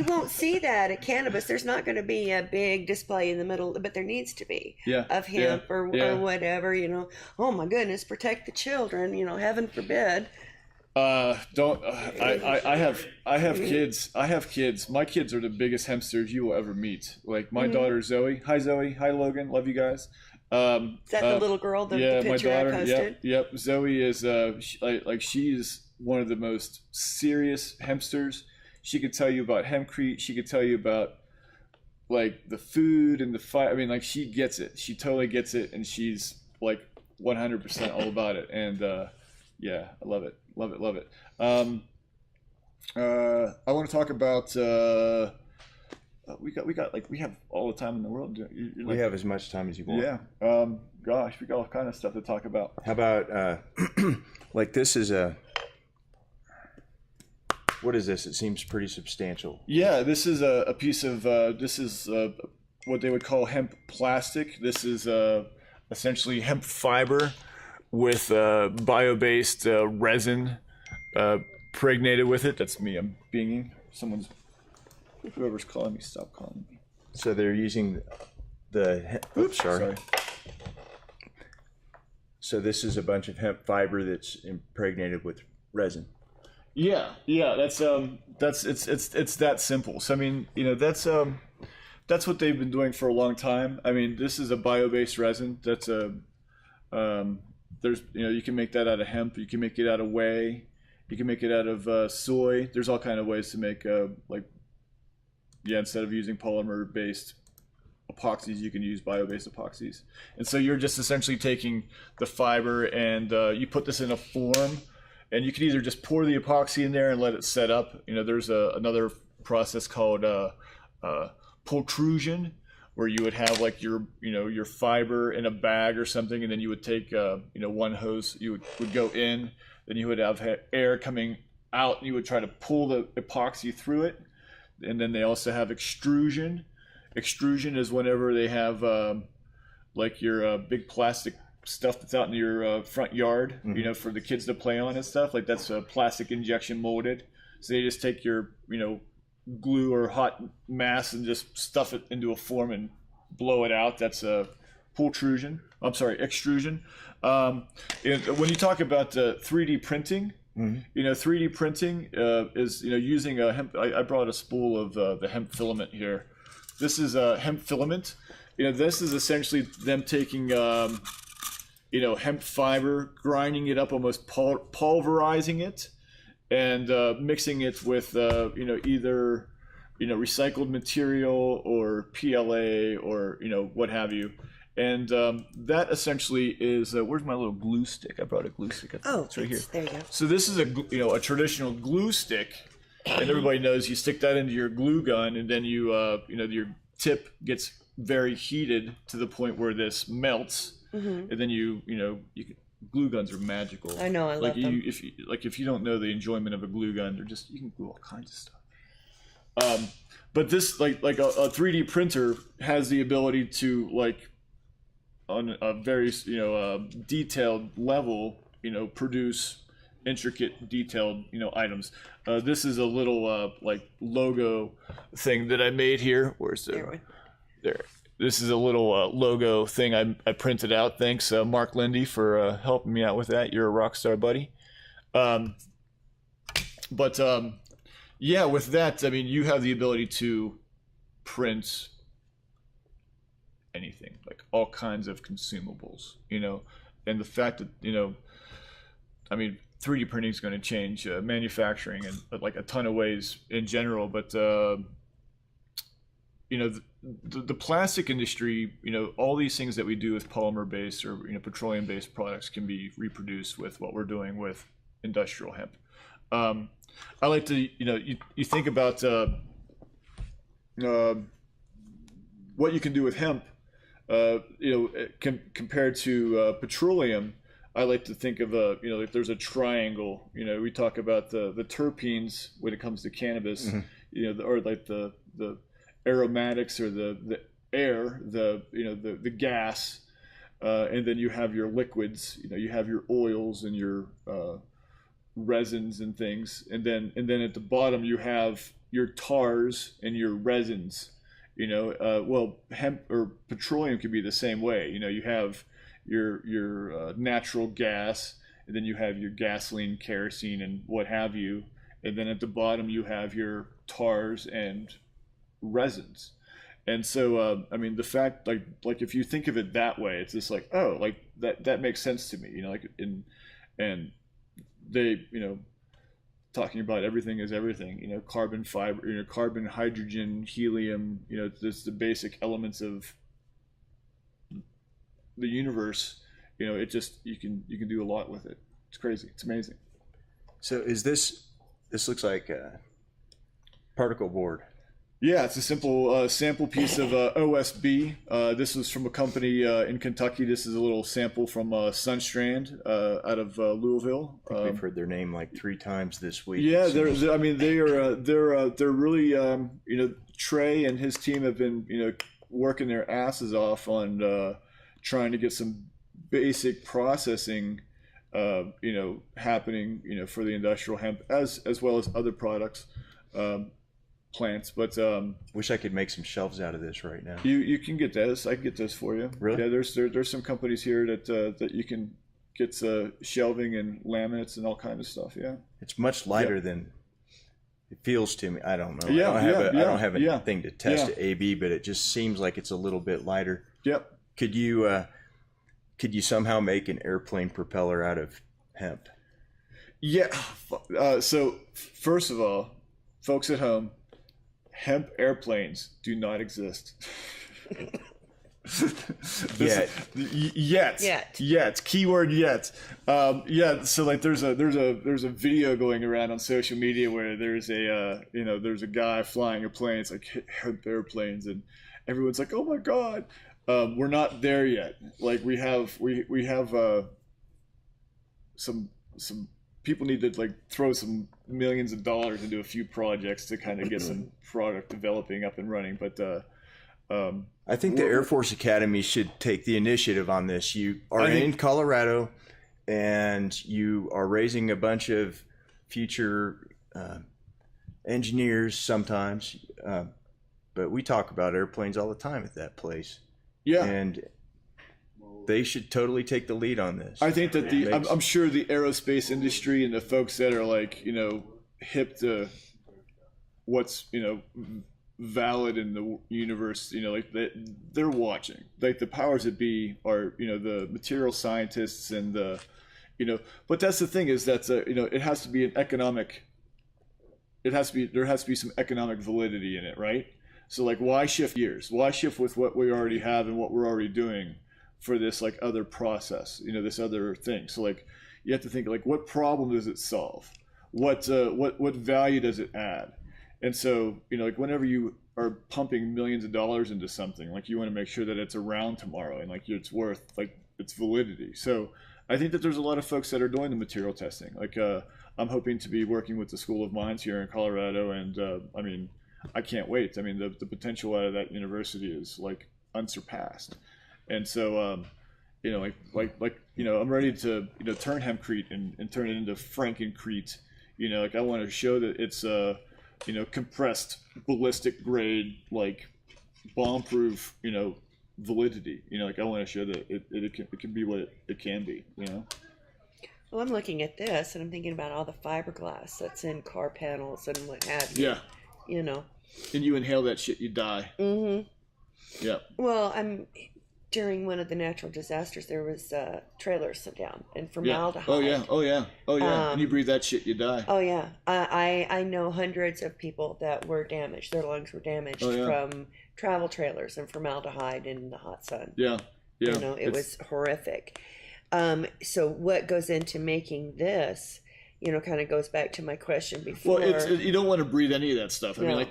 won't see that at cannabis. There's not going to be a big display in the middle, but there needs to be of hemp or whatever. You know, oh my goodness, protect the children. You know, heaven forbid. I have kids. My kids are the biggest hempsters you will ever meet. Like my daughter Zoe. Hi Zoe. Hi Logan. Love you guys. Is that the little girl? The picture my daughter. I posted? Yep. Zoe is she's one of the most serious hempsters. She could tell you about hempcrete. She could tell you about like the food and the fight. I mean, like she gets it. She totally gets it, and she's like 100% all about it. And yeah, I love it. Love it. I want to talk about. We have all the time in the world. We have as much time as you want. Yeah. Gosh, we got all kind of stuff to talk about. How about like this is a. What is this? It seems pretty substantial. Yeah, this is a piece of what they would call hemp plastic. This is essentially hemp fiber with bio-based resin pregnated with it. That's me. I'm binging. Whoever's calling me, stop calling me. So they're using the. Oops, sorry. So this is a bunch of hemp fiber that's impregnated with resin. Yeah. That's it's that simple. So I mean, you know, that's what they've been doing for a long time. I mean, this is a bio-based resin. That's there's, you know, you can make that out of hemp. You can make it out of whey. You can make it out of soy. There's all kind of ways to make instead of using polymer-based epoxies, you can use bio-based epoxies. And so you're just essentially taking the fiber and you put this in a form, and you can either just pour the epoxy in there and let it set up. You know, there's another process called pultrusion, where you would have like your fiber in a bag or something, and then you would take one hose, you would go in, then you would have air coming out, and you would try to pull the epoxy through it. And then they also have extrusion. Extrusion is whenever they have like your big plastic stuff that's out in your front yard, mm-hmm. you know, for the kids to play on and stuff. Like that's plastic injection molded. So they just take your glue or hot mass and just stuff it into a form and blow it out. That's a extrusion. When you talk about 3D printing, mm-hmm. you know, 3D printing is, you know, using a hemp. I brought a spool of the hemp filament here. This is a hemp filament. You know, this is essentially them taking hemp fiber, grinding it up, almost pulverizing it, and mixing it with either recycled material or PLA or what have you, and that essentially is where's my little glue stick? I brought a glue stick. It's right here. There you go. So this is a traditional glue stick, and everybody knows you stick that into your glue gun, and then your tip gets very heated to the point where this melts, mm-hmm. and then you can. Glue guns are magical. I know, I love them. If you don't know the enjoyment of a glue gun, you can glue all kinds of stuff. But this like a 3D printer has the ability to on a very detailed level produce intricate detailed items. This is a little logo thing that I made here. Where's the there? this is a little logo thing I printed out. Thanks, Mark Lindy, for helping me out with that. You're a rock star, buddy. Yeah, with that, I mean, you have the ability to print anything, like all kinds of consumables, and the fact that, I mean, 3D printing is going to change manufacturing in like a ton of ways in general, but the plastic industry, all these things that we do with polymer-based or petroleum-based products can be reproduced with what we're doing with industrial hemp. I like to, you think about what you can do with hemp, compared to petroleum. I like to think of like there's a triangle. We talk about the terpenes when it comes to cannabis, or like the aromatics or the air, the gas, and then you have your liquids. You have your oils and your resins and things, and then at the bottom you have your tars and your resins. Well, hemp or petroleum could be the same way. You have your natural gas, and then you have your gasoline, kerosene, and what have you, and then at the bottom you have your tars and resins. And so I mean, the fact, like if you think of it that way, it's just like, oh, like that makes sense to me. Like and they, talking about everything is everything, carbon fiber, carbon, hydrogen, helium, just the basic elements of the universe. It just, you can do a lot with it. It's crazy. It's amazing. So this looks like a particle board. Yeah, it's a simple sample piece of OSB. This is from a company in Kentucky. This is a little sample from Sunstrand out of Louisville. I think we've heard their name like 3 times this week. Yeah, they're really Trey and his team have been working their asses off on trying to get some basic processing happening for the industrial hemp as well as other products. Plants, but wish I could make some shelves out of this right now. You can get those. I can get those for you. Really? Yeah, there's some companies here that you can get shelving and laminates and all kinds of stuff. Yeah, it's much lighter than it feels to me. I don't know. Yeah, I don't have anything to test it AB, but it just seems like it's a little bit lighter. Yep. Could you somehow make an airplane propeller out of hemp? Yeah. So first of all, folks at home, hemp airplanes do not exist. Yet. Keyword yet. Yeah. So like there's a video going around on social media where there's a guy flying a plane. It's like hemp airplanes, and everyone's like, oh my god. We're not there yet. Like we have some people need to like throw some millions of dollars into a few projects to kind of get some product developing up and running. But I think the Air Force Academy should take the initiative on this. You are in Colorado, and you are raising a bunch of future engineers sometimes, but we talk about airplanes all the time at that place. Yeah. And they should totally take the lead on this. I think that I'm sure the aerospace industry and the folks that are like, hip to what's, valid in the universe, like they're watching. Like the powers that be are, the material scientists and the, but that's the thing is that, it has to be there has to be some economic validity in it, right? So like, why shift gears? Why shift with what we already have and what we're already doing for this like other process, this other thing? So like, you have to think like, what problem does it solve? What value does it add? And so, like whenever you are pumping millions of dollars into something, like you want to make sure that it's around tomorrow and like it's worth like its validity. So I think that there's a lot of folks that are doing the material testing. Like I'm hoping to be working with the School of Mines here in Colorado, and I mean, I can't wait. I mean, the potential out of that university is like unsurpassed. And so, I'm ready to, turn hempcrete and turn it into frankencrete. Like I want to show that it's compressed ballistic grade, like bomb-proof, validity. You know, like I want to show that it can be what it can be. You know. Well, I'm looking at this and I'm thinking about all the fiberglass that's in car panels and what have you. Yeah. You know. And you inhale that shit, you die. Mm-hmm. Yeah. Well, during one of the natural disasters, there was trailers down and formaldehyde. Yeah. Oh yeah. And you breathe that shit, you die. Oh yeah. I know hundreds of people that were damaged. Their lungs were damaged from travel trailers and formaldehyde in the hot sun. Yeah. You know, it was horrific. So what goes into making this, you know, kind of goes back to my question before. Well, you don't want to breathe any of that stuff. I No. mean,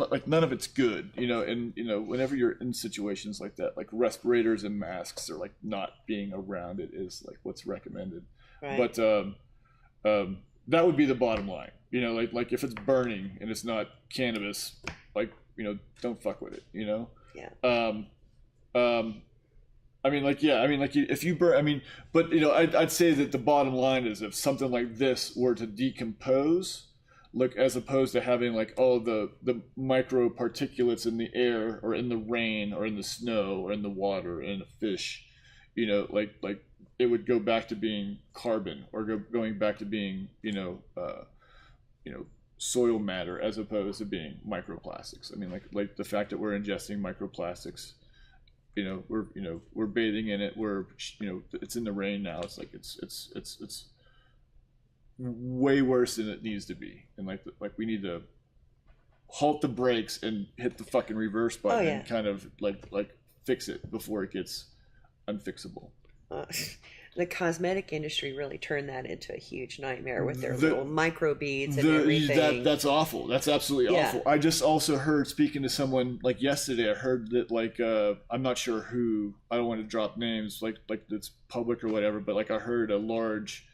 like none of it's good, you know. And you know, whenever you're in situations like that, like respirators and masks, or like not being around it is like what's recommended. Right. But that would be the bottom line, you know. Like if it's burning and it's not cannabis, like, you know, don't fuck with it, you know. Yeah. If you burn, I mean, but you know, I'd say that the bottom line is if something like this were to decompose, like as opposed to having like all the micro particulates in the air or in the rain or in the snow or in the water or in the fish, you know, like it would go back to being carbon or going back to being, you know, soil matter as opposed to being microplastics. I mean, like the fact that we're ingesting microplastics. You know, we're bathing in it. We're, you know, it's in the rain now. It's like it's way worse than it needs to be. And like we need to halt the brakes and hit the fucking reverse button and kind of like fix it before it gets unfixable. The cosmetic industry really turned that into a huge nightmare with their little microbeads and everything. That's awful. That's absolutely awful. I just also heard, speaking to someone like yesterday, I heard that like I'm not sure who, I don't want to drop names, like it's public or whatever, but like I heard a large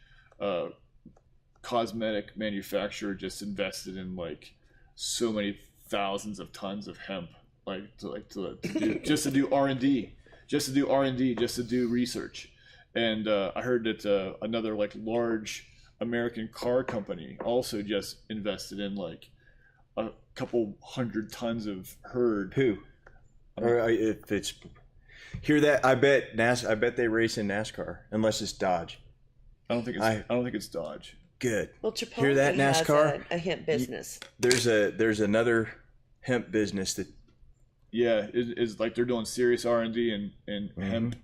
cosmetic manufacturer just invested in like so many thousands of tons of hemp, to do, just to do R&D, just to do research. And I heard that another like large American car company also just invested in like a couple 100 tons of herd. Who? Or if it's hear that, I bet they race in NASCAR unless it's Dodge. I don't think it's Dodge. Good. Well, Chipotle hear that, NASCAR? has a hemp business. There's another hemp business that. Yeah, is like they're doing serious R&D in hemp.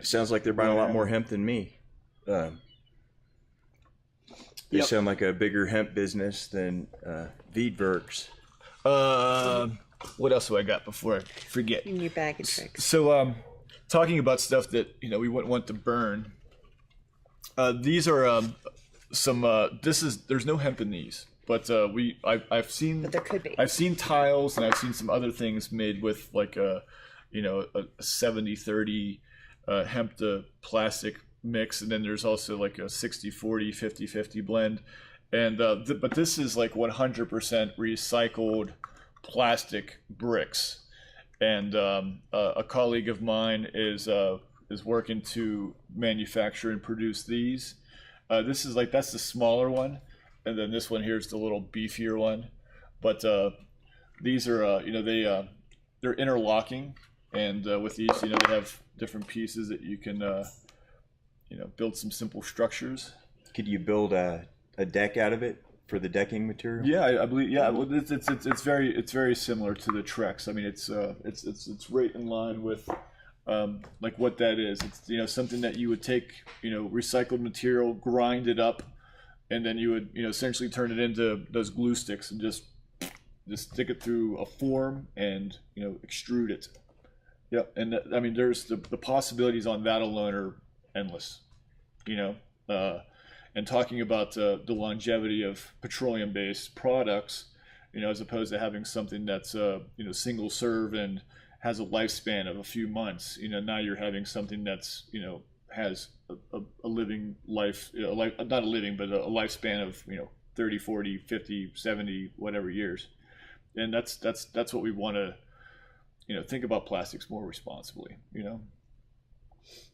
Sounds like they're buying a lot more hemp than me. They sound like a bigger hemp business than Veedverks. What else do I got before I forget? In your bag of tricks. So, talking about stuff that, you know, we wouldn't want to burn. These are there's no hemp in these, but I've seen. But there could be. I've seen tiles and I've seen some other things made with like a 70-30 hemp to plastic mix, and then there's also like a 60-40, 50-50 blend, and but this is like 100% recycled plastic bricks, and a colleague of mine is working to manufacture and produce these. This is like, that's the smaller one, and then this one here is the little beefier one, but these are they're interlocking, and with these, you know, they have different pieces that you can build some simple structures. Could you build a deck out of it for the decking material? Yeah, I believe. Yeah, well, it's very similar to the Trex. I mean, it's right in line with like what that is. It's, you know, something that you would take, you know, recycled material, grind it up, and then you would, you know, essentially turn it into those glue sticks and just stick it through a form and, you know, extrude it. Yeah, and I mean, there's the possibilities on that alone are endless, you know. And talking about the longevity of petroleum-based products, you know, as opposed to having something that's single serve and has a lifespan of a few months. You know, now you're having something that's, you know, has a living life, not a living, but a lifespan of, you know, 30, 40, 50, 70, whatever years. And that's what we want to, you know, think about plastics more responsibly, you know.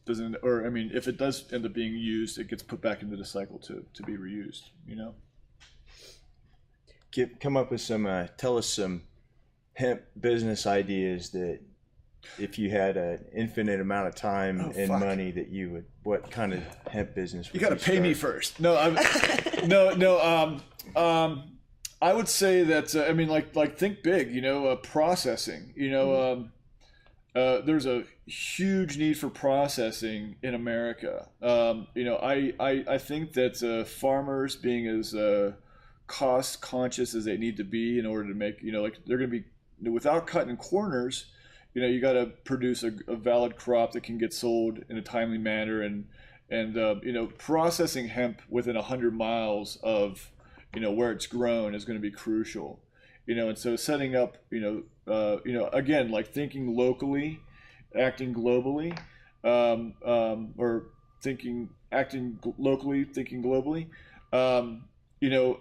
If it does end up being used, it gets put back into the cycle to be reused, you know. Come up with some, tell us some hemp business ideas that if you had an infinite amount of time and money that you would, what kind of hemp business would you got to pay me first. No, I would say that, I mean, like think big, you know, processing, you know, there's a huge need for processing in America. You know, I think that farmers being as cost conscious as they need to be in order to make, you know, like they're going to be, without cutting corners, you know, you got to produce a valid crop that can get sold in a timely manner, and you know, processing hemp within 100 miles of, you know, where it's grown is going to be crucial, you know. And so setting up, you know, again, like thinking locally, acting globally, or acting locally, thinking globally, you know,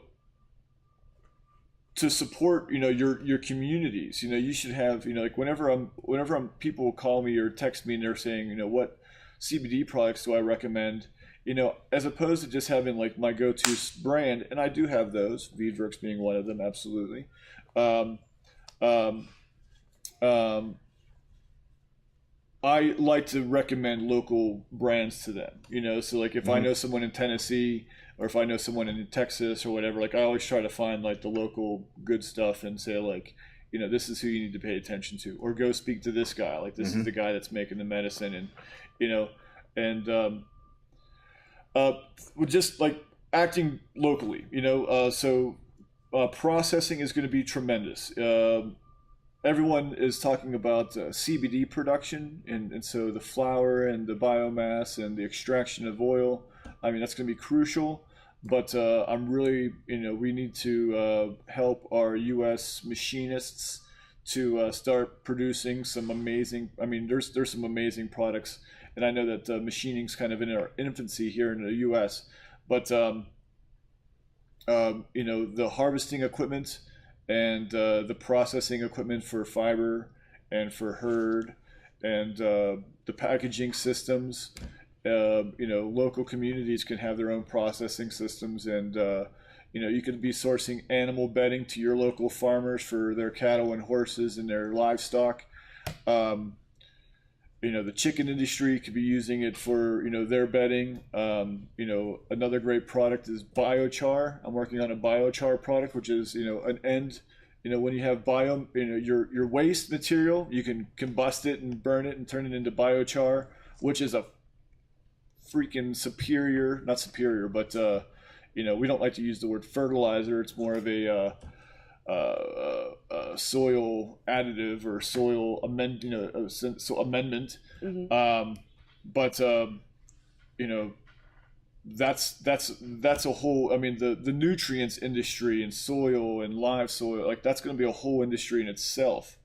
to support, you know, your communities. You know, you should have, you know, like whenever I'm people call me or text me and they're saying, you know, what CBD products do I recommend, you know, as opposed to just having like my go-to brand, and I do have those, Veedverks being one of them, absolutely. I like to recommend local brands to them, you know. So like if I know someone in Tennessee, or if I know someone in Texas or whatever, like I always try to find like the local good stuff and say like, you know, this is who you need to pay attention to, or go speak to this guy. Like this is the guy that's making the medicine, and, you know, and just like acting locally, you know. So processing is going to be tremendous. Everyone is talking about CBD production, and so the flower and the biomass and the extraction of oil, I mean, that's going to be crucial. But I'm really, you know, we need to help our U.S. machinists to start producing some amazing, I mean, there's some amazing products. And I know that machining's kind of in our infancy here in the U.S. But, you know, the harvesting equipment and the processing equipment for fiber and for herd, and the packaging systems, you know, local communities can have their own processing systems, and you know, you could be sourcing animal bedding to your local farmers for their cattle and horses and their livestock. You know, the chicken industry could be using it for, you know, their bedding. You know, another great product is biochar. I'm working on a biochar product, which is, you know, an end. You know, when you have you know, your waste material, you can combust it and burn it and turn it into biochar, which is a freaking superior, not superior, but you know, we don't like to use the word fertilizer. It's more of a soil additive or soil amendment. But you know, that's a whole, I mean, the nutrients industry and soil and live soil, like that's going to be a whole industry in itself.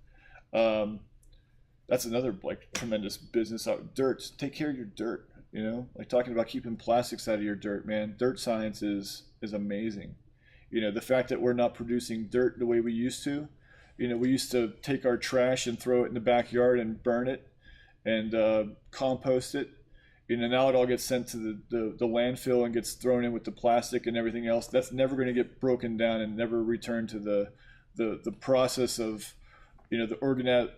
That's another like tremendous business. Dirt, take care of your dirt, you know, like talking about keeping plastics out of your dirt, man. Dirt science is amazing. You know, the fact that we're not producing dirt the way we used to. You know, we used to take our trash and throw it in the backyard and burn it and compost it. You know, now it all gets sent to the landfill and gets thrown in with the plastic and everything else. That's never going to get broken down and never return to the process of, you know, the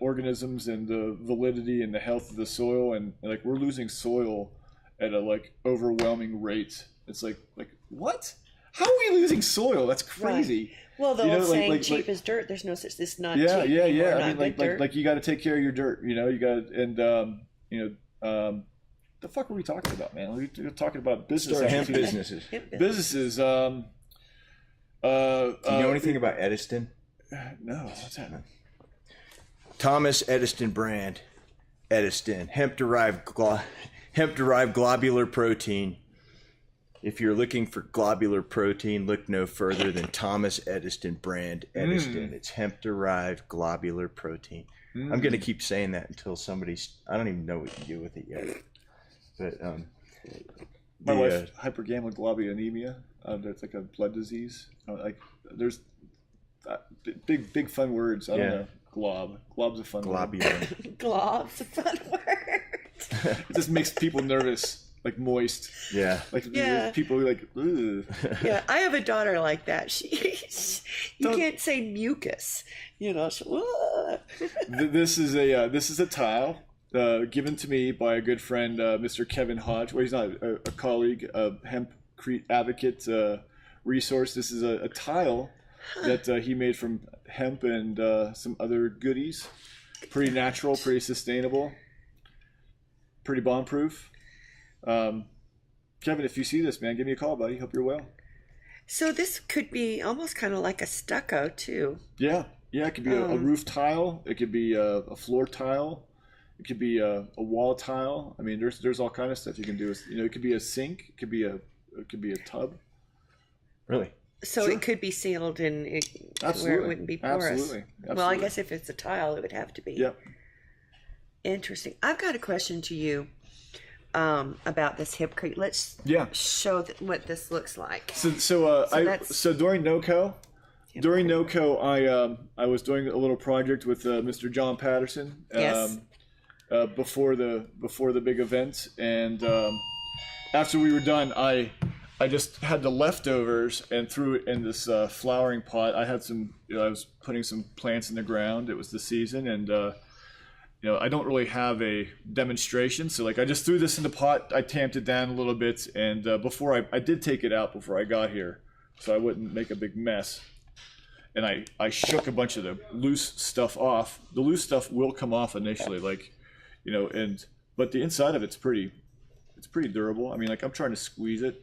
organisms and the validity and the health of the soil. And like, we're losing soil at a like overwhelming rate. It's like what? How are we losing soil? That's crazy. Right. Well, the you know, old saying, like, cheap is dirt. There's no such, this not yeah, cheap. Yeah. I mean, like you got to take care of your dirt. You know, you got, and you know, the fuck are we talking about, man? We're talking about business. Start hemp businesses. Businesses. Do you know anything about Ediston? No. What's that? Thomas Ediston brand. Ediston, hemp-derived globular protein. If you're looking for globular protein, look no further than Thomas Ediston brand Ediston. It's hemp-derived globular protein. I'm going to keep saying that until somebody's... I don't even know what you do with it yet. But my wife, hypergammaglobulinemia. That's like a blood disease. Like there's big fun words. I don't know. Glob's a fun globular. word. Glob's a fun word. It just makes people nervous. Like moist. Yeah. Like people are like, ugh. Yeah, I have a daughter like that. You can't say mucus. So, This is a tile given to me by a good friend, Mr. Kevin Hodge. Well, he's not a colleague, a hempcrete advocate resource. This is a tile that he made from hemp and some other goodies. Pretty natural, pretty sustainable, pretty bomb-proof. Kevin, if you see this, man, give me a call, buddy. Hope you're well. So this could be almost kind of like a stucco too. Yeah, it could be a roof tile. It could be a floor tile. It could be a wall tile. I mean, there's all kind of stuff you can do. It could be a sink. It could be a tub. Really? So Sure. It could be sealed and Absolutely. where it wouldn't be porous. Absolutely. Well, I guess if it's a tile, it would have to be. Yep. Interesting. I've got a question to you about this hempcrete. Let's show what this looks like. So during NOCO, I was doing a little project with Mr. John Patterson. Yes. Before the big event, and after we were done, I just had the leftovers and threw it in this flowering pot. I had some, I was putting some plants in the ground. It was the season, and I don't really have a demonstration, so I just threw this in the pot. I tamped it down a little bit, and before I did take it out before I got here, so I wouldn't make a big mess. And I shook a bunch of the loose stuff off. The loose stuff will come off initially, but the inside of it's pretty durable. I mean, I'm trying to squeeze it.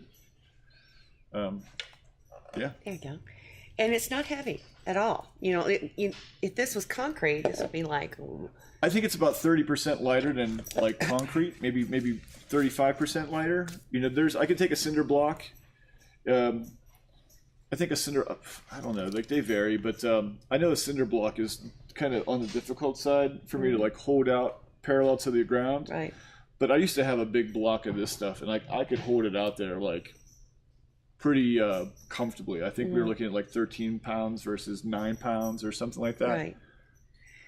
Yeah. There you go. And it's not heavy at all. If this was concrete, this would be like. I think it's about 30% lighter than concrete, maybe 35% lighter. I could take a cinder block. I think a cinder, I don't know, they vary, but I know a cinder block is kind of on the difficult side for me to hold out parallel to the ground. Right. But I used to have a big block of this stuff, and I could hold it out there pretty comfortably. I think we were looking at 13 pounds versus 9 pounds or something like that. Right.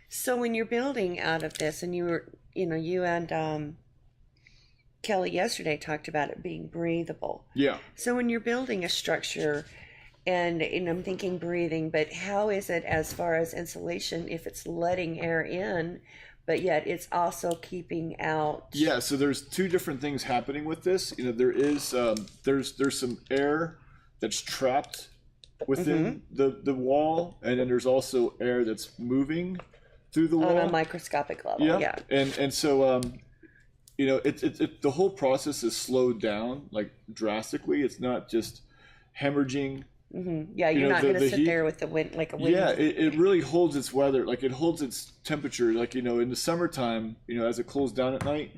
So when you're building out of this, and you and Kelly yesterday talked about it being breathable. Yeah. So when you're building a structure, and I'm thinking breathing, but how is it as far as insulation if it's letting air in, but yet it's also keeping out? Yeah, so there's two different things happening with this. There is there's some air that's trapped within the wall, and then there's also air that's moving through the wall on a microscopic level. Yeah. And so the whole process is slowed down drastically. It's not just hemorrhaging. Mm-hmm. Yeah, you're not going to sit there with the wind like a wind. Yeah, it really holds its weather, it holds its temperature. In the summertime, as it cools down at night,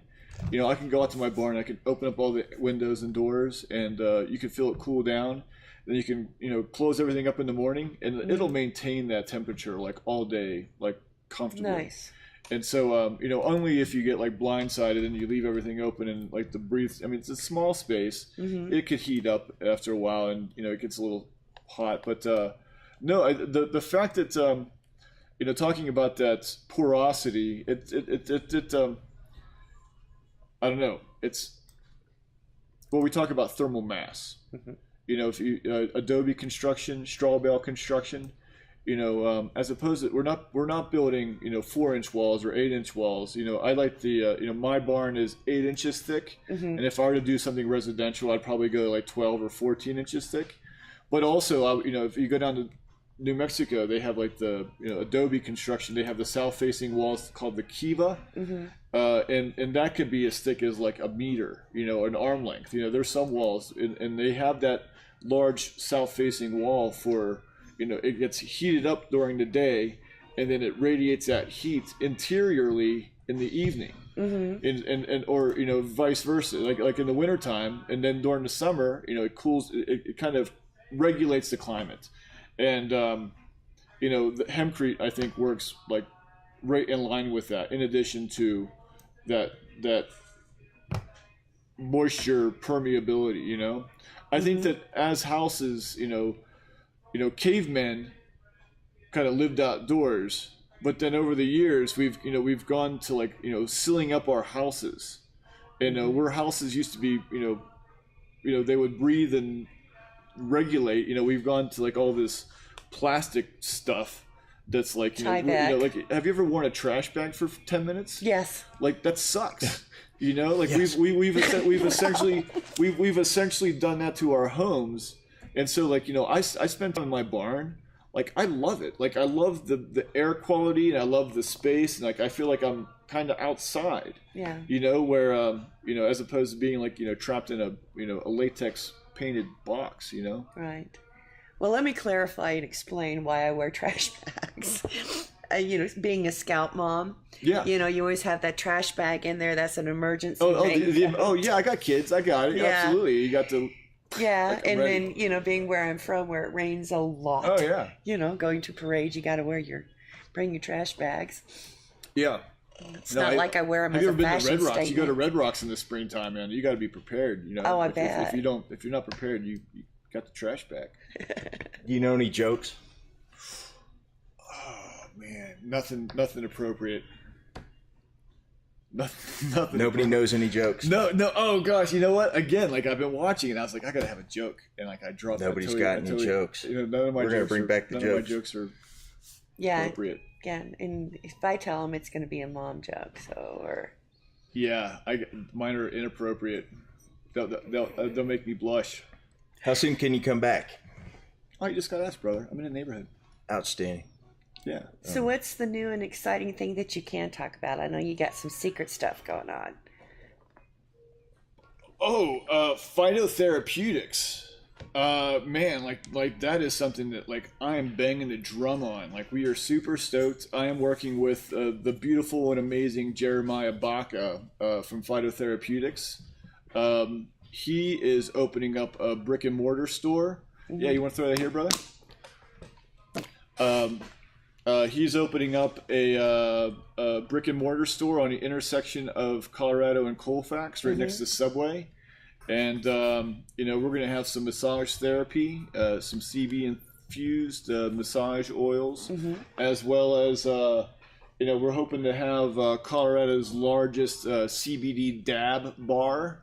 I can go out to my barn, I can open up all the windows and doors, and you can feel it cool down. Then you can close everything up in the morning, and it'll maintain that temperature all day, comfortably. Nice. And so only if you get blindsided and you leave everything open and the breathe. I mean, it's a small space. Mm-hmm. It could heat up after a while, and it gets a little hot. But no, the fact that talking about that porosity, it I don't know. It's we talk about thermal mass. Mm-hmm. If you adobe construction, straw bale construction. As opposed to we're not building 4-inch walls or 8-inch walls. I like the my barn is 8 inches thick, and if I were to do something residential, I'd probably go 12 or 14 inches thick. But also, if you go down to New Mexico, they have the adobe construction. They have the south-facing walls called the kiva, and that could be as thick as a meter, an arm length. There's some walls, and they have that large south-facing wall for. It gets heated up during the day, and then it radiates that heat interiorly in the evening, or vice versa, like in the wintertime, and then during the summer, it cools. It kind of regulates the climate, and the hempcrete I think works right in line with that. In addition to that moisture permeability, I think that as houses, cavemen kind of lived outdoors, but then over the years we've gone to sealing up our houses, and where houses used to be, they would breathe and regulate. We've gone to all this plastic stuff that's like, Tyvek. have you ever worn a trash bag for 10 minutes? Yes. Like, that sucks. Like Yes. we've essentially done that to our homes. And so, like, I spend time in my barn. Like, I love it. Like, I love the air quality, and I love the space, and like I feel like I'm kind of outside. Yeah. Where as opposed to being like trapped in a latex painted box. Right. Well, let me clarify and explain why I wear trash bags. Being a scout mom. Yeah. You always have that trash bag in there. That's an emergency. Yeah, I got kids. I got it. Yeah. Absolutely. You got to. Yeah, Like, and ready. then being where I'm from, where it rains a lot. Oh yeah. Going to parades, you got to bring your trash bags. Yeah. It's not like I wear them Have as you a ever been to fashion Red Rocks? statement. You go to Red Rocks in the springtime, man. You got to be prepared. Oh, I bet. If you're not prepared, you got the trash bag. Do you know any jokes? Oh man, nothing appropriate. Nothing. Nobody knows any jokes. No. Oh gosh, you know what? Again, like I've been watching, and I was like, I gotta have a joke, and like I dropped. Nobody's got any jokes. None of my We're gonna jokes bring back the none of my jokes. jokes are Yeah, appropriate. again, and if I tell them, it's going to be a mom joke. Or Yeah, mine are inappropriate. They'll make me blush. How soon can you come back? Oh, you just got asked, brother. I'm in the neighborhood. Outstanding. Yeah. So what's the new and exciting thing that you can talk about? I know you got some secret stuff going on. Phytotherapeutics. Man, like that is something that like I am banging the drum on. Like, we are super stoked. I am working with the beautiful and amazing Jeremiah Baca from Phytotherapeutics. He is opening up a brick and mortar store. Mm-hmm. Yeah, you want to throw that here, brother? He's opening up a brick and mortar store on the intersection of Colorado and Colfax, right next to Subway. And, we're going to have some massage therapy, some CB infused massage oils, as well as, we're hoping to have Colorado's largest CBD dab bar.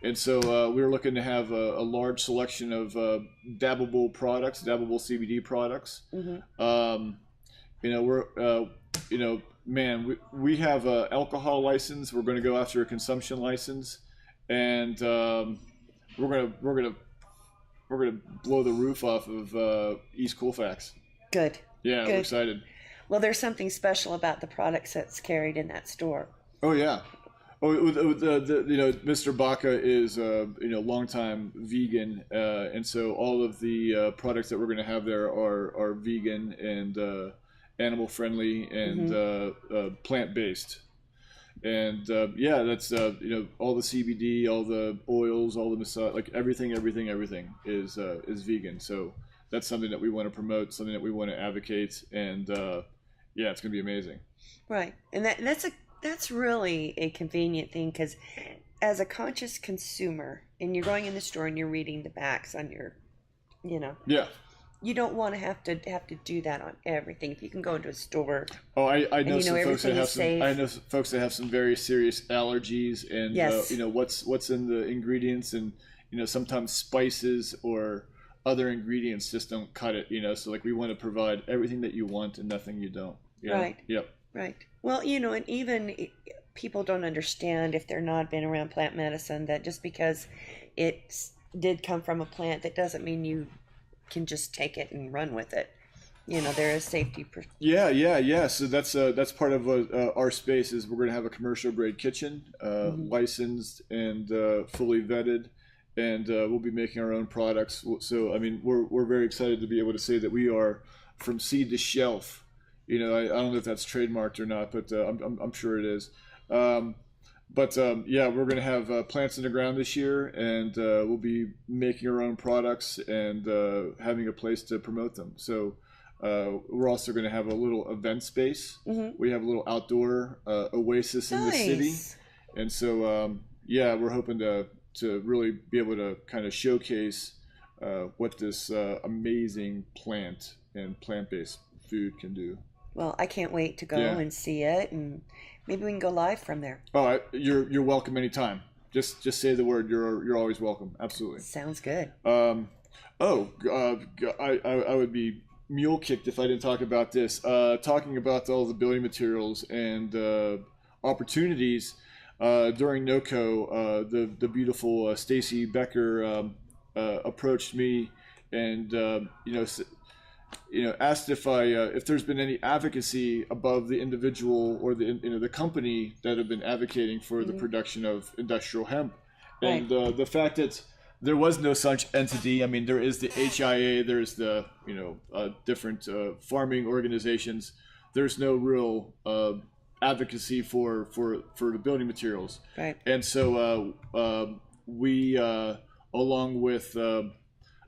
And so we're looking to have a large selection of dabbable CBD products. We have an alcohol license. We're going to go after a consumption license, and we're gonna blow the roof off of East Colfax. Good. Yeah, Good. we're excited. Well, there's something special about the products that's carried in that store. Oh yeah. Mr. Baca is longtime vegan, and so all of the products that we're going to have there are vegan and animal friendly and plant based. And that's all the CBD, all the oils, all the massage, like everything is vegan. So that's something that we want to promote, something that we want to advocate, and it's going to be amazing. Right, and that's really a convenient thing, because as a conscious consumer, and you're going in the store and you're reading the backs on your, you don't want to have to do that on everything. If you can go into a store. Oh, I know some folks that have safe. I know folks that have some very serious allergies, and yes. What's in the ingredients, and sometimes spices or other ingredients just don't cut it. So like we want to provide everything that you want and nothing you don't. Right. Yep. Right. Well, and even people don't understand, if they're not been around plant medicine, that just because it did come from a plant, that doesn't mean you can just take it and run with it. There is safety. Yeah. So that's part of our space. Is we're going to have a commercial grade kitchen, licensed and fully vetted, and we'll be making our own products. So I mean, we're very excited to be able to say that we are from seed to shelf. I don't know if that's trademarked or not, but I'm sure it is. We're going to have plants in the ground this year, and we'll be making our own products and having a place to promote them. So we're also going to have a little event space. We have a little outdoor oasis in the city, and so we're hoping to really be able to kind of showcase what this amazing plant and plant-based food can do. Well, I can't wait to go and see it, and maybe we can go live from there. Oh, you're welcome anytime. Just say the word. You're always welcome. Absolutely. Sounds good. I would be mule kicked if I didn't talk about this. Talking about all the building materials and opportunities during NOCO, the beautiful Stacy Becker approached me and asked if there's been any advocacy above the individual or the company that have been advocating for the production of industrial hemp. And the fact that there was no such entity. I mean, there is the HIA, there's the different farming organizations. There's no real advocacy for the building materials. Right. And so we, along with a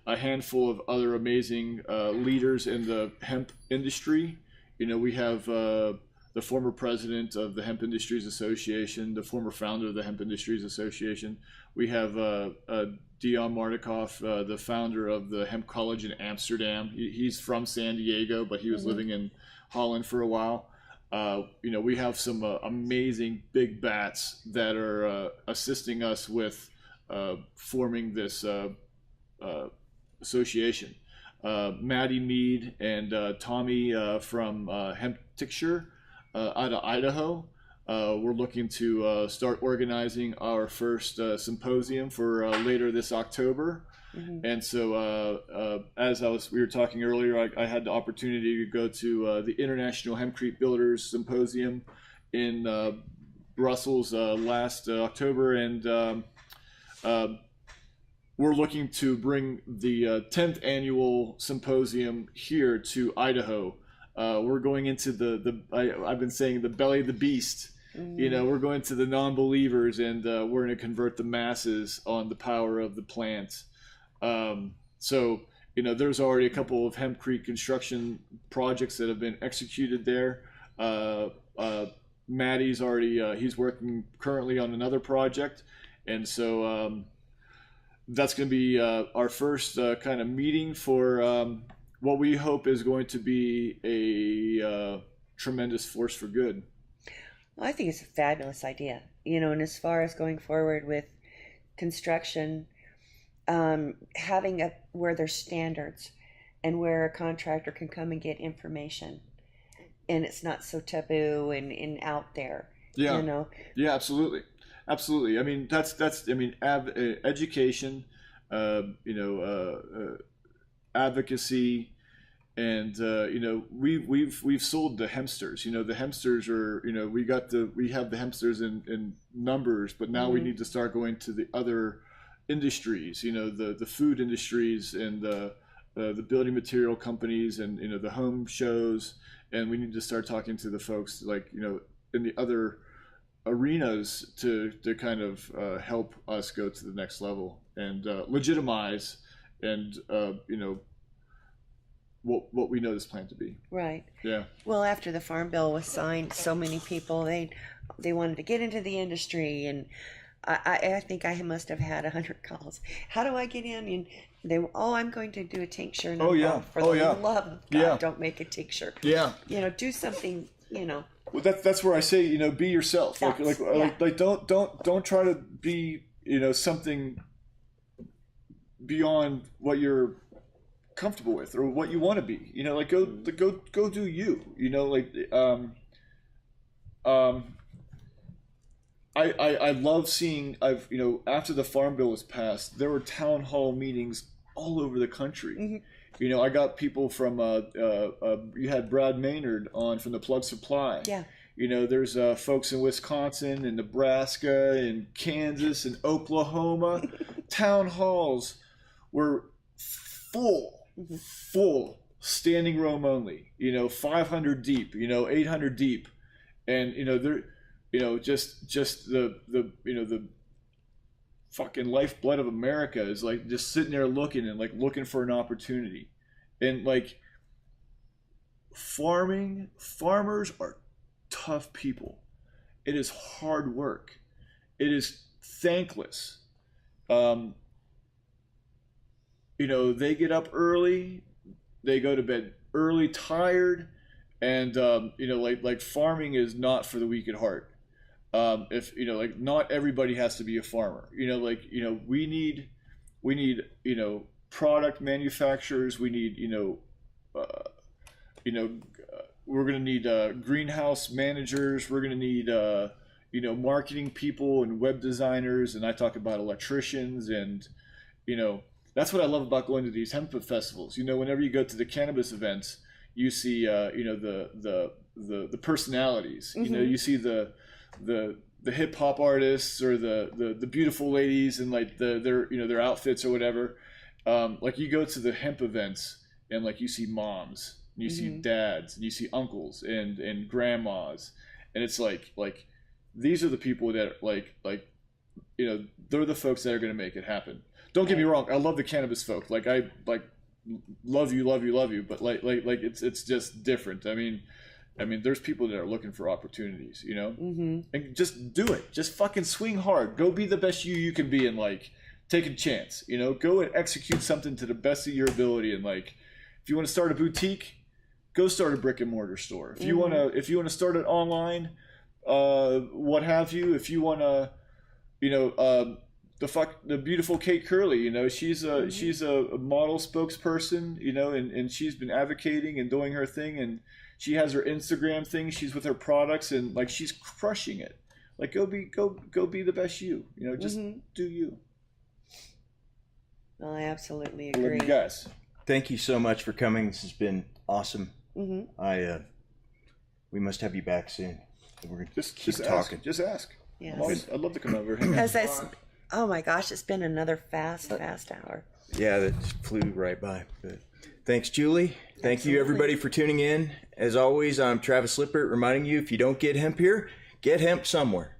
handful of other amazing leaders in the hemp industry, we have the former president of the Hemp Industries Association, the former founder of the Hemp Industries Association. We have Dion Martikoff, the founder of the Hemp College in Amsterdam. He's from San Diego, but he was living in Holland for a while. We have some amazing big bats that are assisting us with forming this association. Maddie Mead and Tommy from Hemp Tincture out of Idaho. We're looking to start organizing our first symposium for later this October. And so as we were talking earlier, I had the opportunity to go to the International Hempcrete Builders Symposium in Brussels last October, and we're looking to bring the 10th annual symposium here to Idaho. We're going into I've been saying the belly of the beast. We're going to the non-believers, and we're going to convert the masses on the power of the plant. So there's already a couple of hempcrete construction projects that have been executed there. Maddie's already he's working currently on another project, and so that's going to be our first kind of meeting for what we hope is going to be a tremendous force for good. Well, I think it's a fabulous idea, and as far as going forward with construction, having where there's standards and where a contractor can come and get information, and it's not so taboo and out there. Yeah. Yeah, absolutely. I mean, that's education, advocacy, and we've sold the hempsters. The hempsters are we have the hempsters in numbers, but now we need to start going to the other industries. The food industries and the building material companies and the home shows, and we need to start talking to the folks in the other arenas to kind of help us go to the next level and legitimize and what we know this plant to be. Right. Yeah. Well, after the Farm Bill was signed, so many people they wanted to get into the industry, and I think I must have had 100 calls. How do I get in? And I'm going to do a tincture. And for the love of God, don't make a tincture. Yeah. Do something. Well, that's where I say, be yourself. Don't try to be, something beyond what you're comfortable with or what you want to be. Go do you. I love seeing. After the Farm Bill was passed, there were town hall meetings all over the country. I got people from you had Brad Maynard on from the Plug Supply. Yeah. There's folks in Wisconsin and Nebraska and Kansas and Oklahoma. Town halls were full, standing room only. 500 deep. 800 deep, and they're just the fucking lifeblood of America is just sitting there looking looking for an opportunity. And farmers are tough people. It is hard work. It is thankless. They get up early, they go to bed early, tired, and farming is not for the weak at heart. Not everybody has to be a farmer. We need product manufacturers. We need you know, we're going to need greenhouse managers. We're going to need, you know, marketing people and web designers. And I talk about electricians. And, you know, that's what I love about going to these hemp festivals. You know, whenever you go to the cannabis events, you see, you know, the personalities. You know, you see the hip hop artists or the beautiful ladies and like their, you know, their outfits or whatever. Like you go to the hemp events and like you see moms. You see dads, and you see uncles and grandmas, and it's like these are the people that like you know, they're the folks that are going to make it happen. Don't get me wrong, I love the cannabis folk. Like I like love you, but like it's just different. I mean, there's people that are looking for opportunities, you know, and just do it. Just fucking swing hard. Go be the best you can be, and like take a chance. You know, go and execute something to the best of your ability, and like if you want to start a boutique, go start a brick and mortar store. If you wanna start it online, what have you. If you wanna, you know, the beautiful Kate Curley, you know, she's a model spokesperson, you know, and she's been advocating and doing her thing, and she has her Instagram thing. She's with her products, and like she's crushing it. Like go be the best you. You know, just do you. Well, I absolutely agree. I love you guys. Thank you so much for coming. This has been awesome. We must have you back soon. We're gonna keep talking. Just ask. Yes. I'd love to come over. Oh my gosh, it's been another fast hour. Yeah, that just flew right by. But thanks, Julie. Thank you, everybody, for tuning in. As always, I'm Travis Lippert, reminding you, if you don't get hemp here, get hemp somewhere.